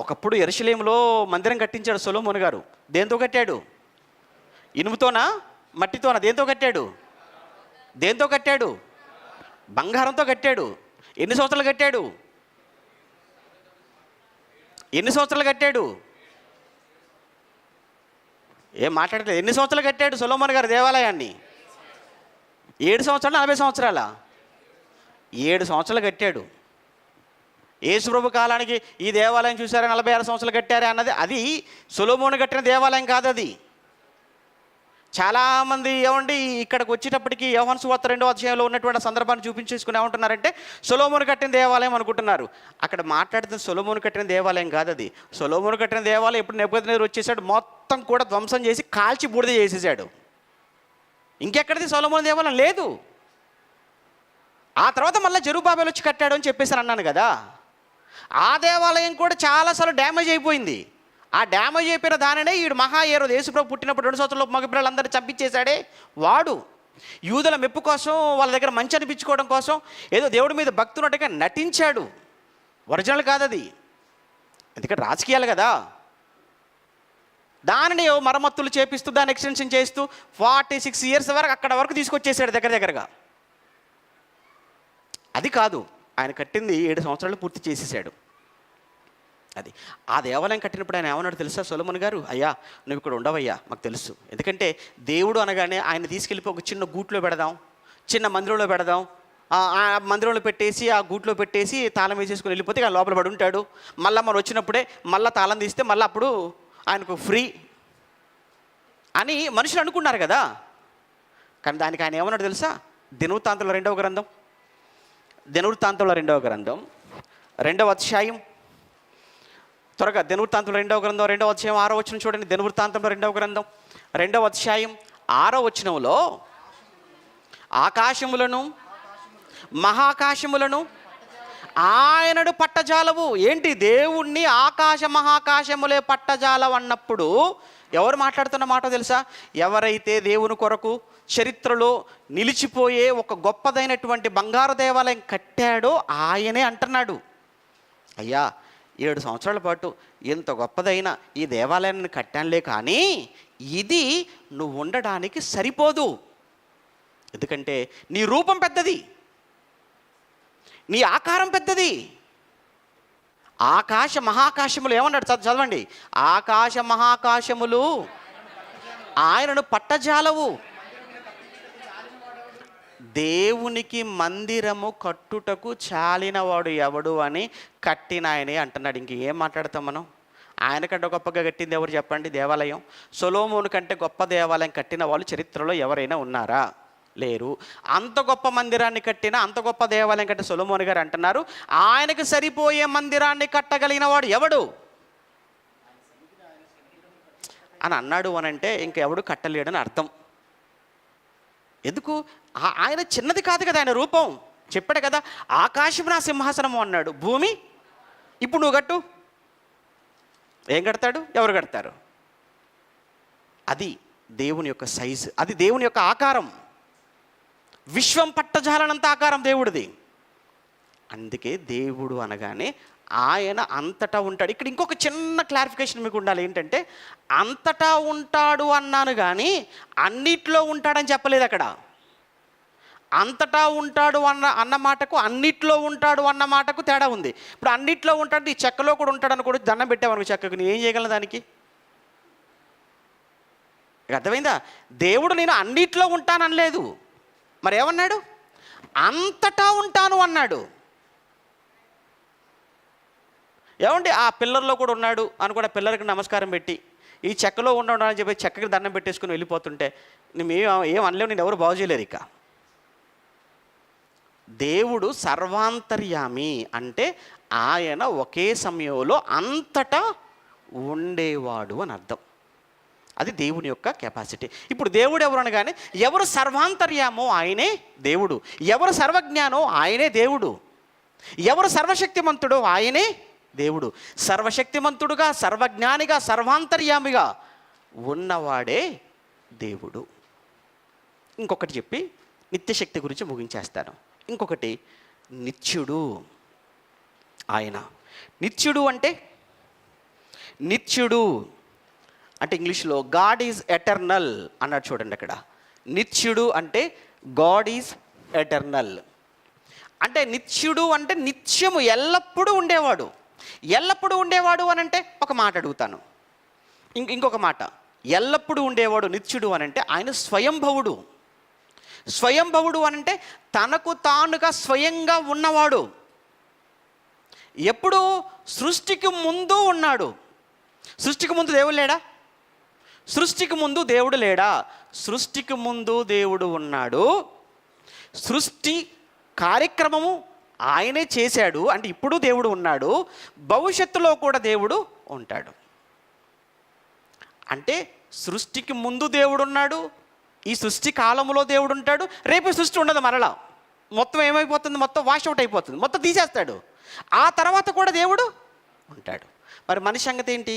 ఒకప్పుడు యెరూషలేములో మందిరం కట్టించాడు సొలొమోను గారు. దేంతో కట్టాడు? ఇనుముతోనా, మట్టితోనా? దేంతో కట్టాడు? దేంతో కట్టాడు? బంగారంతో కట్టాడు. ఎన్ని సంవత్సరాలు కట్టాడు? ఎన్ని సంవత్సరాలు కట్టాడు? ఏం మాట్లాడలేదు. ఎన్ని సంవత్సరాలు కట్టాడు సొలొమోను గారు దేవాలయాన్ని? 7 సంవత్సరాలు, 40 సంవత్సరాల? 7 సంవత్సరాలు కట్టాడు. యేసుప్రభు కాలానికి ఈ దేవాలయం చూసారా 46 సంవత్సరాలు కట్టారా అన్నది అది సొలొమోను కట్టిన దేవాలయం కాదు. అది చాలామంది ఏమండి ఇక్కడికి వచ్చేటప్పటికి యోహాను సువార్త 2వ అధ్యాయంలో ఉన్నటువంటి సందర్భాన్ని చూపించేసుకుని ఏమంటున్నారంటే, సొలొమోను కట్టిన దేవాలయం అనుకుంటున్నారు. అక్కడ మాట్లాడుతున్న సొలొమోను కట్టిన దేవాలయం కాదు అది. సొలొమోను కట్టిన దేవాలయం ఎప్పుడు నెబుకద్నెజరు వచ్చేసాడు, మొత్తం కూడా ధ్వంసం చేసి కాల్చి బూడిద చేసేసాడు. ఇంకెక్కడిది సొలొమోను దేవాలయం లేదు. ఆ తర్వాత మళ్ళీ జెరుబ్బాబెలు వచ్చి కట్టాడు అని చెప్పేసి అన్నాను కదా. ఆ దేవాలయం కూడా చాలాసార్లు డ్యామేజ్ అయిపోయింది. ఆ డ్యామేజ్ అయిపోయిన దానినే ఈడు మహాయేరోదు, యేసుప్రభు పుట్టినప్పుడు 2 సంవత్సరాలు మగపిల్లలందరినీ చంపించేశాడే వాడు. యూదుల మెప్పు కోసం, వాళ్ళ దగ్గర మంచి అనిపించుకోవడం కోసం ఏదో దేవుడి మీద భక్తి ఉన్నట్టుగా నటించాడు. ఒరిజినల్ కాదు అది. ఎందుకంటే రాజకీయాలు కదా. దానిని మరమ్మతులు చేపిస్తూ దాన్ని ఎక్స్టెన్షన్ చేస్తూ 46 ఇయర్స్ వరకు అక్కడ వరకు తీసుకొచ్చేసాడు దగ్గరగా. అది కాదు, ఆయన కట్టింది 7 సంవత్సరాలు పూర్తి చేసేసాడు. అది ఆ దేవాలయం కట్టినప్పుడు ఆయన ఏమన్నాడు తెలుసా సొలొమోను గారు? అయ్యా నువ్వు ఇక్కడ ఉండవయ్యా, మాకు తెలుసు. ఎందుకంటే దేవుడు అనగానే ఆయన తీసుకెళ్ళిపోయి ఒక చిన్న గూట్లో పెడదాం, చిన్న మందిరంలో పెడదాం, ఆ మందిరంలో పెట్టేసి ఆ గూట్లో పెట్టేసి తాళం వేసేసుకుని వెళ్ళిపోతే ఆయన లోపల పడి ఉంటాడు. మళ్ళీ మనం వచ్చినప్పుడే మళ్ళీ తాళం తీస్తే మళ్ళీ అప్పుడు ఆయనకు ఫ్రీ అని మనుషులు అనుకున్నారు కదా. కానీ దానికి ఆయన ఏమన్నాడు తెలుసా? దినవృత్తాంతంలో 2వ గ్రంథం, దినవృత్తాంతంలో 2వ గ్రంథం 2వ అధ్యాయం, త్వరగా దినవృత్తాంతంలో 2వ గ్రంథం 2వ అధ్యాయం 6వ వచనం చూడండి. దినవృత్తాంతంలో 2వ గ్రంథం 2వ అధ్యాయం 6వ వచనంలో, ఆకాశములను మహాకాశములను ఆయనను పట్టజాలవు. ఏంటి? దేవుణ్ణి ఆకాశ మహాకాశములే పట్టజాలవు అన్నప్పుడు ఎవరు మాట్లాడుతున్న మాట తెలుసా? ఎవరైతే దేవుని కొరకు చరిత్రలో నిలిచిపోయే ఒక గొప్పదైనటువంటి బంగారు దేవాలయం కట్టాడో ఆయనే అంటున్నాడు, అయ్యా 7 సంవత్సరాల పాటు ఇంత గొప్పదైన ఈ దేవాలయాన్ని కట్టానులే, కానీ ఇది నువ్వు ఉండడానికి సరిపోదు. ఎందుకంటే నీ రూపం పెద్దది, నీ ఆకారం పెద్దది. ఆకాశ మహాకాశములు ఏమన్నాడు? చదవండి. ఆకాశ మహాకాశములు ఆయనను పట్టజాలవు. దేవునికి మందిరము కట్టుటకు చాలినవాడు ఎవడు అని కట్టిన ఆయనే అంటున్నాడు. ఇంక ఏం మాట్లాడతాం మనం? ఆయన కంటే గొప్పగా కట్టింది ఎవరు చెప్పండి? దేవాలయం. సొలొమోను కంటే గొప్ప దేవాలయం కట్టిన వాళ్ళు చరిత్రలో ఎవరైనా ఉన్నారా? లేరు. అంత గొప్ప మందిరాన్ని కట్టిన, అంత గొప్ప దేవాలయం కట్టిన సొలొమోను గారు అంటున్నారు, ఆయనకు సరిపోయే మందిరాన్ని కట్టగలిగిన వాడు ఎవడు అని అన్నాడు అనంటే ఇంకెవడు కట్టలేడని అర్థం. ఎందుకు? ఆయన చిన్నది కాదు కదా, ఆయన రూపం. చెప్పాడు కదా, ఆకాశం నా సింహాసనము అన్నాడు. భూమి ఇప్పుడు నువ్వు కట్టు, ఏం కడతాడు? ఎవరు కడతారు? అది దేవుని యొక్క సైజు, అది దేవుని యొక్క ఆకారం. విశ్వం పట్టజాలనంత ఆకారం దేవుడిది. అందుకే దేవుడు అనగానే ఆయన అంతటా ఉంటాడు. ఇక్కడ ఇంకొక చిన్న క్లారిఫికేషన్ మీకు ఉండాలి. ఏంటంటే అంతటా ఉంటాడు అన్నాను కానీ అన్నిట్లో ఉంటాడని చెప్పలేదు అక్కడ. అంతటా ఉంటాడు అన్న మాటకు అన్నిట్లో ఉంటాడు అన్న మాటకు తేడా ఉంది. ఇప్పుడు అన్నిట్లో ఉంటాడు, ఈ చెక్కలో కూడా ఉంటాడని కూడా దండం పెట్టామనుకో చెక్కకు, నేను ఏం చేయగలను దానికి? అర్థమైందా? దేవుడు నేను అన్నిట్లో ఉంటాననలేదు, మరి ఏమన్నాడు? అంతటా ఉంటాను అన్నాడు. ఏమండి, ఆ పిల్లర్లో కూడా ఉన్నాడు అని కూడా పిల్లలకి నమస్కారం పెట్టి ఈ చెక్కలో ఉన్నాడు అని చెప్పి చెక్కకి దండం పెట్టేసుకుని వెళ్ళిపోతుంటే నేను ఏం అనలేవు, నేను ఎవరు బాగు చేయలేరు. ఇక దేవుడు సర్వాంతర్యామి అంటే ఆయన ఒకే సమయంలో అంతటా ఉండేవాడు అని అర్థం. అది దేవుని యొక్క కెపాసిటీ. ఇప్పుడు దేవుడు ఎవరు అనగానే ఎవరు సర్వాంతర్యామో ఆయనే దేవుడు, ఎవరు సర్వజ్ఞానో ఆయనే దేవుడు, ఎవరు సర్వశక్తిమంతుడో ఆయనే దేవుడు. సర్వశక్తిమంతుడుగా, సర్వజ్ఞానిగా, సర్వాంతర్యామిగా ఉన్నవాడే దేవుడు. ఇంకొకటి చెప్పి నిత్యశక్తి గురించి ముగించేస్తాను. ఇంకొకటి నిత్యుడు. ఆయన నిత్యుడు అంటే ఇంగ్లీష్లో గాడ్ ఈజ్ ఎటర్నల్ అన్నాడు చూడండి. అక్కడ నిత్యుడు అంటే గాడ్ ఈజ్ ఎటర్నల్ అంటే నిత్యుడు అంటే నిత్యము ఎల్లప్పుడూ ఉండేవాడు. ఎల్లప్పుడూ ఉండేవాడు అని అంటే ఒక మాట అడుగుతాను, ఇంకొక మాట. ఎల్లప్పుడూ ఉండేవాడు నిత్యుడు అని అంటే ఆయన స్వయంభవుడు. స్వయంభవుడు అనంటే తనకు తానుగా స్వయంగా ఉన్నవాడు. ఎప్పుడు? సృష్టికి ముందు ఉన్నాడు. సృష్టికి ముందు దేవుడు లేడా? సృష్టికి ముందు దేవుడు లేడా? సృష్టికి ముందు దేవుడు ఉన్నాడు. సృష్టి కార్యక్రమము ఆయనే చేశాడు అంటే ఇప్పుడు దేవుడు ఉన్నాడు, భవిష్యత్తులో కూడా దేవుడు ఉంటాడు. అంటే సృష్టికి ముందు దేవుడు ఉన్నాడు, ఈ సృష్టి కాలంలో దేవుడు ఉంటాడు, రేపు సృష్టి ఉండదు, మరలా మొత్తం ఏమైపోతుంది? మొత్తం వాష్ అవుట్ అయిపోతుంది, మొత్తం తీసేస్తాడు. ఆ తర్వాత కూడా దేవుడు ఉంటాడు. మరి మనిషి సంగతి ఏంటి?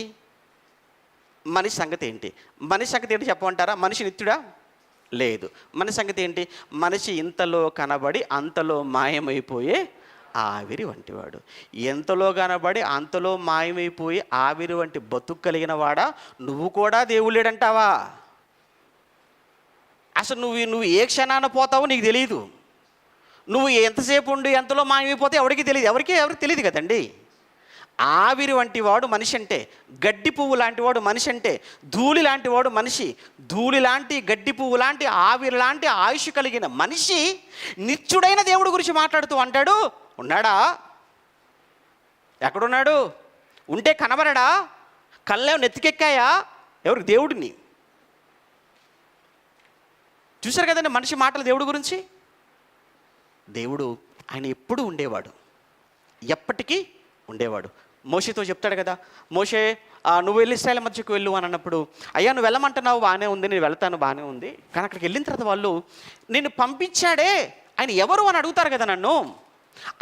మనిషి సంగతి ఏంటి చెప్పమంటారా? మనిషి నిత్యుడా? లేదు. మనిషి సంగతి ఏంటి? మనిషి ఇంతలో కనబడి అంతలో మాయమైపోయే ఆవిరి వంటివాడు. ఎంతలో కనబడి అంతలో మాయమైపోయి ఆవిరి వంటి బతుకు కలిగిన వాడా? నువ్వు కూడా దేవుడు లేడంటావా? అసలు నువ్వు ఏ క్షణాన పోతావో నీకు తెలియదు. నువ్వు ఎంతసేపు ఉండి ఎంతలో మాయమైపోతే ఎవరికి తెలియదు, ఎవరికి తెలియదు కదండి. ఆవిరి వంటి వాడు మనిషి అంటే, గడ్డి పువ్వు లాంటి వాడు మనిషి అంటే, ధూళి లాంటి వాడు మనిషి, ధూళి లాంటి, గడ్డి పువ్వు లాంటి, ఆవిరి లాంటి ఆయుష్ కలిగిన మనిషి నిత్యుడైన దేవుడి గురించి మాట్లాడుతూ అంటాడు, ఉన్నాడా? ఎక్కడున్నాడు? ఉంటే కనబడడా? కళ్ళేమో నెత్తికెక్కాయా? ఎవరికి? దేవుడిని. చూశారు కదండి మనిషి మాటలు దేవుడి గురించి. దేవుడు ఆయన ఎప్పుడు ఉండేవాడు, ఎప్పటికీ ఉండేవాడు. మోషేతో చెప్తాడు కదా, మోషే నువ్వు వెళ్ళి ఇశ్రాయేలు మధ్యకు వెళ్ళు అని అన్నప్పుడు, అయ్యా నువ్వు వెళ్ళమంటున్నావు, బాగానే ఉంది, నేను వెళ్తాను, బాగానే ఉంది. కానీ అక్కడికి వెళ్ళిన తర్వాత వాళ్ళు, నేను పంపించాడే ఆయన ఎవరు అని అడుగుతారు కదా నన్ను.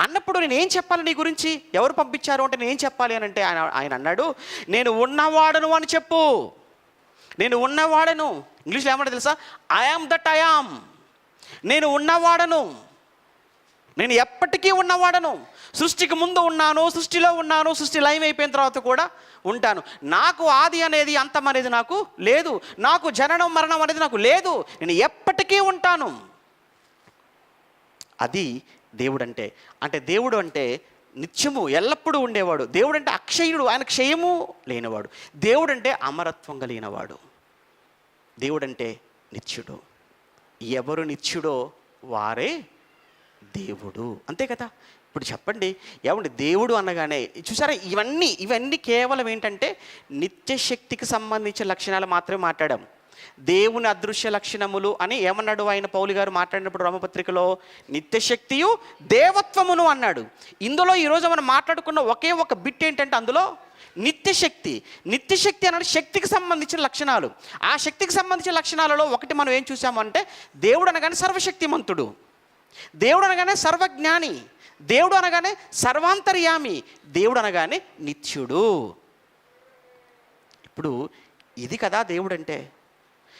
అన్నప్పుడు నేను ఏం చెప్పాలి నీ గురించి, ఎవరు పంపించారు అంటే నేను ఏం చెప్పాలి అని అంటే ఆయన అన్నాడు, నేను ఉన్నవాడను అని చెప్పు. నేను ఉన్నవాడను. ఇంగ్లీష్లో ఏమంటే తెలుసా? I am that I am. నేను ఉన్నవాడను, నేను ఎప్పటికీ ఉన్నవాడను. సృష్టికి ముందు ఉన్నాను, సృష్టిలో ఉన్నాను, సృష్టి లయం అయిపోయిన తర్వాత కూడా ఉంటాను. నాకు ఆది అనేది అంతం అనేది నాకు లేదు. నాకు జననం మరణం అనేది నాకు లేదు. నేను ఎప్పటికీ ఉంటాను. అది దేవుడు అంటే. అంటే దేవుడు అంటే నిత్యము ఎల్లప్పుడూ ఉండేవాడు. దేవుడు అంటే అక్షయుడు, ఆయన క్షయము లేనివాడు. దేవుడు అంటే అమరత్వం కలిగినవాడు. దేవుడు అంటే నిత్యుడు. ఎవరు నిత్యుడో వారే దేవుడు. అంతే కదా. ఇప్పుడు చెప్పండి, ఏమండి దేవుడు అనగానే చూసారా, ఇవన్నీ కేవలం ఏంటంటే నిత్యశక్తికి సంబంధించిన లక్షణాలు మాత్రమే మాట్లాడాం. దేవుని అదృశ్య లక్షణములు అని ఏమన్నాడు ఆయన పౌలు గారు మాట్లాడినప్పుడు రోమపత్రికలో? నిత్యశక్తియు దేవత్వమును అన్నాడు. ఇందులో ఈరోజు మనం మాట్లాడుకున్న ఒకే ఒక బిట్ ఏంటంటే అందులో నిత్యశక్తి అన్నాడు శక్తికి సంబంధించిన లక్షణాలు. ఆ శక్తికి సంబంధించిన లక్షణాలలో ఒకటి మనం ఏం చూసామంటే దేవుడు అనగానే సర్వశక్తిమంతుడు, దేవుడు అనగానే సర్వజ్ఞాని, దేవుడు అనగానే సర్వాంతర్యామి, దేవుడు అనగానే నిత్యుడు. ఇప్పుడు ఇది కదా దేవుడు అంటే.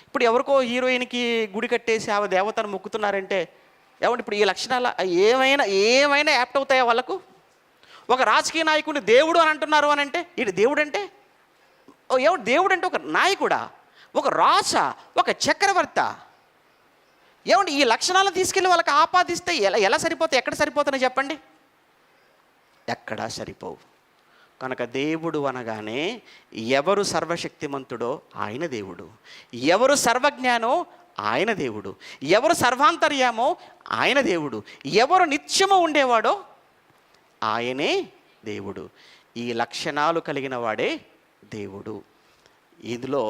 ఇప్పుడు ఎవరికో హీరోయిన్కి గుడి కట్టేసి ఆ దేవతను మొక్కుతున్నారంటే ఏమంటే ఇప్పుడు ఈ లక్షణాలు ఏమైనా యాప్ట్ అవుతాయా వాళ్ళకు? ఒక రాజకీయ నాయకుడిని దేవుడు అని అంటున్నారు అని అంటే ఇది దేవుడు అంటే దేవుడు అంటే ఒక నాయకుడా, ఒక రాజ, ఒక చక్రవర్త? ఏమంటే ఈ లక్షణాలను తీసుకెళ్ళి వాళ్ళకి ఆపాదిస్తే ఎలా సరిపోతాయి? ఎక్కడ సరిపోతున్నాయి చెప్పండి? ఎక్కడా సరిపోవు. కనుక దేవుడు అనగానే ఎవరు సర్వశక్తిమంతుడో ఆయన దేవుడు, ఎవరు సర్వజ్ఞానో ఆయన దేవుడు, ఎవరు సర్వాంతర్యామో ఆయన దేవుడు, ఎవరు నిత్యము ఉండేవాడో ఆయనే దేవుడు. ఈ లక్షణాలు కలిగిన వాడే దేవుడు. ఇందులో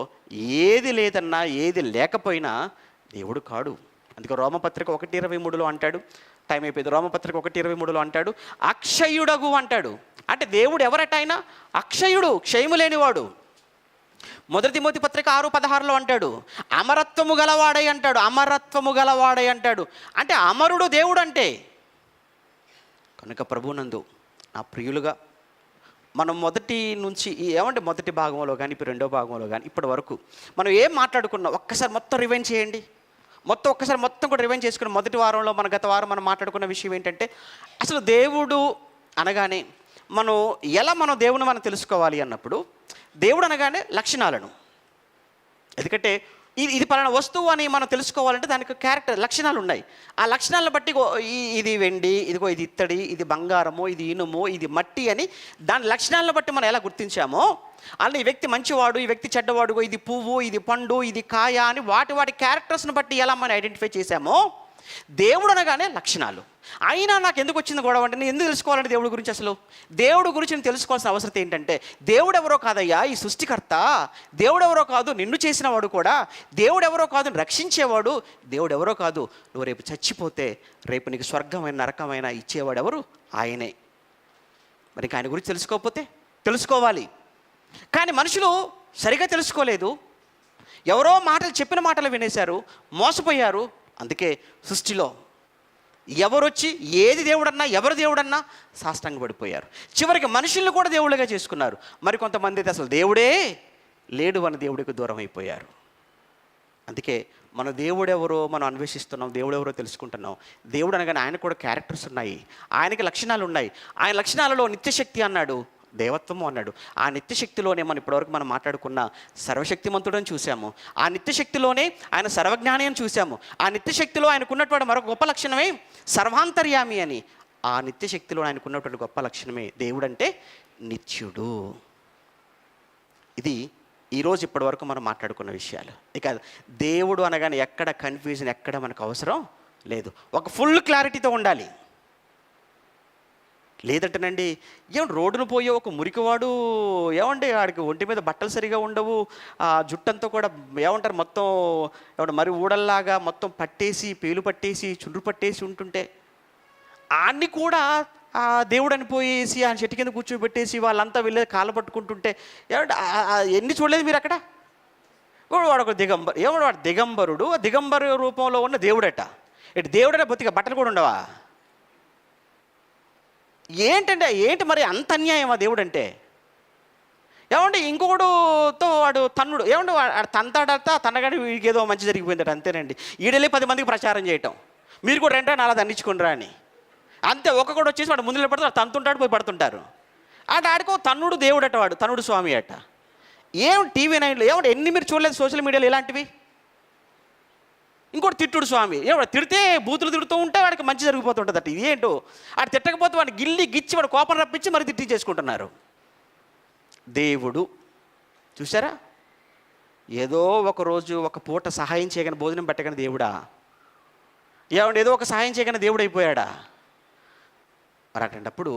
ఏది లేదన్నా ఏది లేకపోయినా దేవుడు కాడు. అందుకే రోమపత్రిక 1:23 అంటాడు, టైం అయిపోయింది. రోమపత్రిక 1:23 అంటాడు అక్షయుడగు అంటాడు. అంటే దేవుడు ఎవరట? ఆయన అక్షయుడు, క్షయము లేనివాడు. 1 తిమోతి పత్రిక 6:16 అంటాడు అమరత్వము గలవాడై అంటాడు, అమరత్వము గలవాడై అంటాడు. అంటే అమరుడు దేవుడు అంటే. కనుక ప్రభునందు నా ప్రియులుగా మనం మొదటి నుంచి ఏమంటే మొదటి భాగంలో కానీ ఇప్పుడు రెండో భాగంలో కానీ ఇప్పటి వరకు మనం ఏం మాట్లాడుకున్నాం ఒక్కసారి మొత్తం రివైండ్ చేయండి. ఒక్కసారి మొత్తం కూడా రివైండ్ చేసుకుని మొదటి వారంలో గత వారం మనం మాట్లాడుకున్న విషయం ఏంటంటే అసలు దేవుడు అనగానే మనం దేవుని మనం తెలుసుకోవాలి అన్నప్పుడు దేవుడు అనగానే లక్షణాలను, ఎందుకంటే ఇది పలానా వస్తువు అని మనం తెలుసుకోవాలంటే దానికి క్యారెక్టర్ లక్షణాలు ఉన్నాయి. ఆ లక్షణాలను బట్టి ఇది వెండి, ఇదిగో ఇది ఇత్తడి, ఇది బంగారము, ఇది ఇనుము, ఇది మట్టి అని దాని లక్షణాలను బట్టి మనం ఎలా గుర్తించామో అలా ఈ వ్యక్తి మంచివాడు, ఈ వ్యక్తి చెడ్డవాడు, ఇది పువ్వు, ఇది పండు, ఇది కాయ అని వాటి క్యారెక్టర్స్ని బట్టి ఎలా మనం ఐడెంటిఫై చేశామో దేవుడు అనగానే లక్షణాలు. అయినా నాకు ఎందుకు వచ్చింది గొడవ అంటే నేను ఎందుకు తెలుసుకోవాలంటే దేవుడి గురించి, అసలు దేవుడి గురించి నేను తెలుసుకోవాల్సిన అవసరం ఏంటంటే దేవుడు ఎవరో కాదయ్యా ఈ సృష్టికర్త, దేవుడు ఎవరో కాదు నిన్ను చేసినవాడు కూడా, దేవుడు ఎవరో కాదు రక్షించేవాడు, దేవుడు ఎవరో కాదు నువ్వు రేపు చచ్చిపోతే రేపు నీకు స్వర్గమైన నరకమైన ఇచ్చేవాడు ఎవరు? ఆయనే. మరి ఆయన గురించి తెలుసుకోకపోతే తెలుసుకోవాలి. కానీ మనుషులు సరిగా తెలుసుకోలేదు, ఎవరో చెప్పిన మాటలు వినేశారు, మోసపోయారు. అందుకే సృష్టిలో ఎవరొచ్చి ఏది దేవుడన్నా ఎవరు దేవుడన్నా సాష్టాంగ పడిపోయారు. చివరికి మనుషుల్ని కూడా దేవుళ్ళుగా చేసుకున్నారు. మరి కొంతమంది అయితే అసలు దేవుడే లేడు అని దేవుడికి దూరం అయిపోయారు. అందుకే మన దేవుడెవరో మనం అన్వేషిస్తున్నాం, దేవుడెవరో తెలుసుకుంటున్నాం. దేవుడు అనగానే ఆయనకు కూడా క్యారెక్టర్స్ ఉన్నాయి, ఆయనకి లక్షణాలు ఉన్నాయి. ఆయన లక్షణాలలో నిత్యశక్తి అన్నాడు, దేవత్వము అన్నాడు. ఆ నిత్యశక్తిలోనే మనం ఇప్పటివరకు మనం మాట్లాడుకున్న సర్వశక్తిమంతుడని చూసాము. ఆ నిత్యశక్తిలోనే ఆయన సర్వజ్ఞాని అని చూసాము. ఆ నిత్యశక్తిలో ఆయనకున్నటువంటి మరొక గొప్ప లక్షణమే సర్వాంతర్యామి అని. ఆ నిత్యశక్తిలో ఆయనకున్నటువంటి గొప్ప లక్షణమే దేవుడంటే నిత్యుడు. ఇది ఈరోజు ఇప్పటివరకు మనం మాట్లాడుకున్న విషయాలు. ఇక దేవుడు అనగానే ఎక్కడ కన్ఫ్యూజన్, ఎక్కడ మనకు అవసరం లేదు. ఒక ఫుల్ క్లారిటీతో ఉండాలి. లేదంటేనండి ఏమంటే రోడ్డును పోయే ఒక మురికివాడు ఏమండి ఆడికి ఒంటి మీద బట్టలు సరిగా ఉండవు, ఆ జుట్టంతా కూడా ఏమంటారు మొత్తం మరి ఊడల్లాగా మొత్తం పట్టేసి పేలు పట్టేసి చుండ్రు పట్టేసి ఉంటుంటే ఆడిని కూడా ఆ దేవుడు అనిపోయేసి ఆ చెట్టు కింద కూర్చోబెట్టేసి వాళ్ళంతా వెళ్ళే కాళ్ళు పట్టుకుంటుంటే ఏమంటే ఎన్ని చూడలేదు మీరు అక్కడ? వాడు ఒక వాడు దిగంబరుడు, దిగంబరు రూపంలో ఉన్న దేవుడట. ఇటు దేవుడనే బొత్తిగా బట్టలు కూడా ఉండవా? ఏంటి మరి అంత అన్యాయమా దేవుడు అంటే? ఏమంటే ఇంకొకడుతో వాడు తన్నుడు, ఏమంటే వాడు తంతాడతా తన్నగాడి వీడికి ఏదో మంచి జరిగిపోయిందట, అంతేనండి. ఈడలే 10 మందికి ప్రచారం చేయటం, మీరు కూడా రెంటా నాలా దండించుకుంటారా అని. అంతే, ఒక్కొక్కడు వచ్చేసి వాడు ముందు పడితే వాడు తంతుంటాడు, పోయి పడుతుంటారు. ఆడికో తన్నుడు దేవుడు అట, వాడు తన్నుడు స్వామి అట. ఏం టీవీ 9లో ఏమంటే ఎన్ని మీరు చూడలేదు సోషల్ మీడియాలో ఇలాంటివి? ఇంకోటి తిట్టుడు స్వామి, ఏమో తిడితే బూతులు తిడుతూ ఉంటే వాడికి మంచి జరిగిపోతుంటుంది అట. ఇది ఏంటో, ఆడు తిట్టకపోతే వాడిని గిల్లి గిచ్చి వాడు కోపం రప్పించి మరి తిట్టి చేసుకుంటున్నారు. దేవుడు చూసారా, ఏదో ఒక రోజు ఒక పూట సహాయం చేయగానే, భోజనం పెట్టగానే దేవుడా? ఏమంటే ఏదో ఒక సహాయం చేయగానే దేవుడు అయిపోయాడా? మరి అటువంటిప్పుడు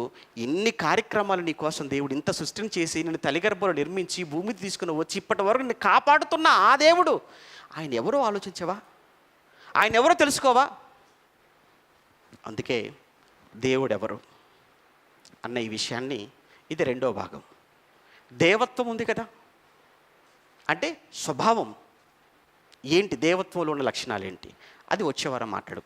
ఇన్ని కార్యక్రమాలు నీ కోసం దేవుడు ఇంత సృష్టిని చేసి నిన్ను తల్లిగర్భంలో నిర్మించి భూమికి తీసుకుని వచ్చి ఇప్పటి వరకు నిన్ను కాపాడుతున్న ఆ దేవుడు, ఆయన ఎవరో ఆలోచించవా? ఆయన ఎవరో తెలుసుకోవా? అందుకే దేవుడు ఎవరు అన్న ఈ విషయాన్ని, ఇది 2వ భాగం. దేవత్వం ఉంది కదా, అంటే స్వభావం ఏంటి, దేవత్వంలో ఉన్న లక్షణాలు ఏంటి, అది వచ్చే వారం మాట్లాడుకుందాం.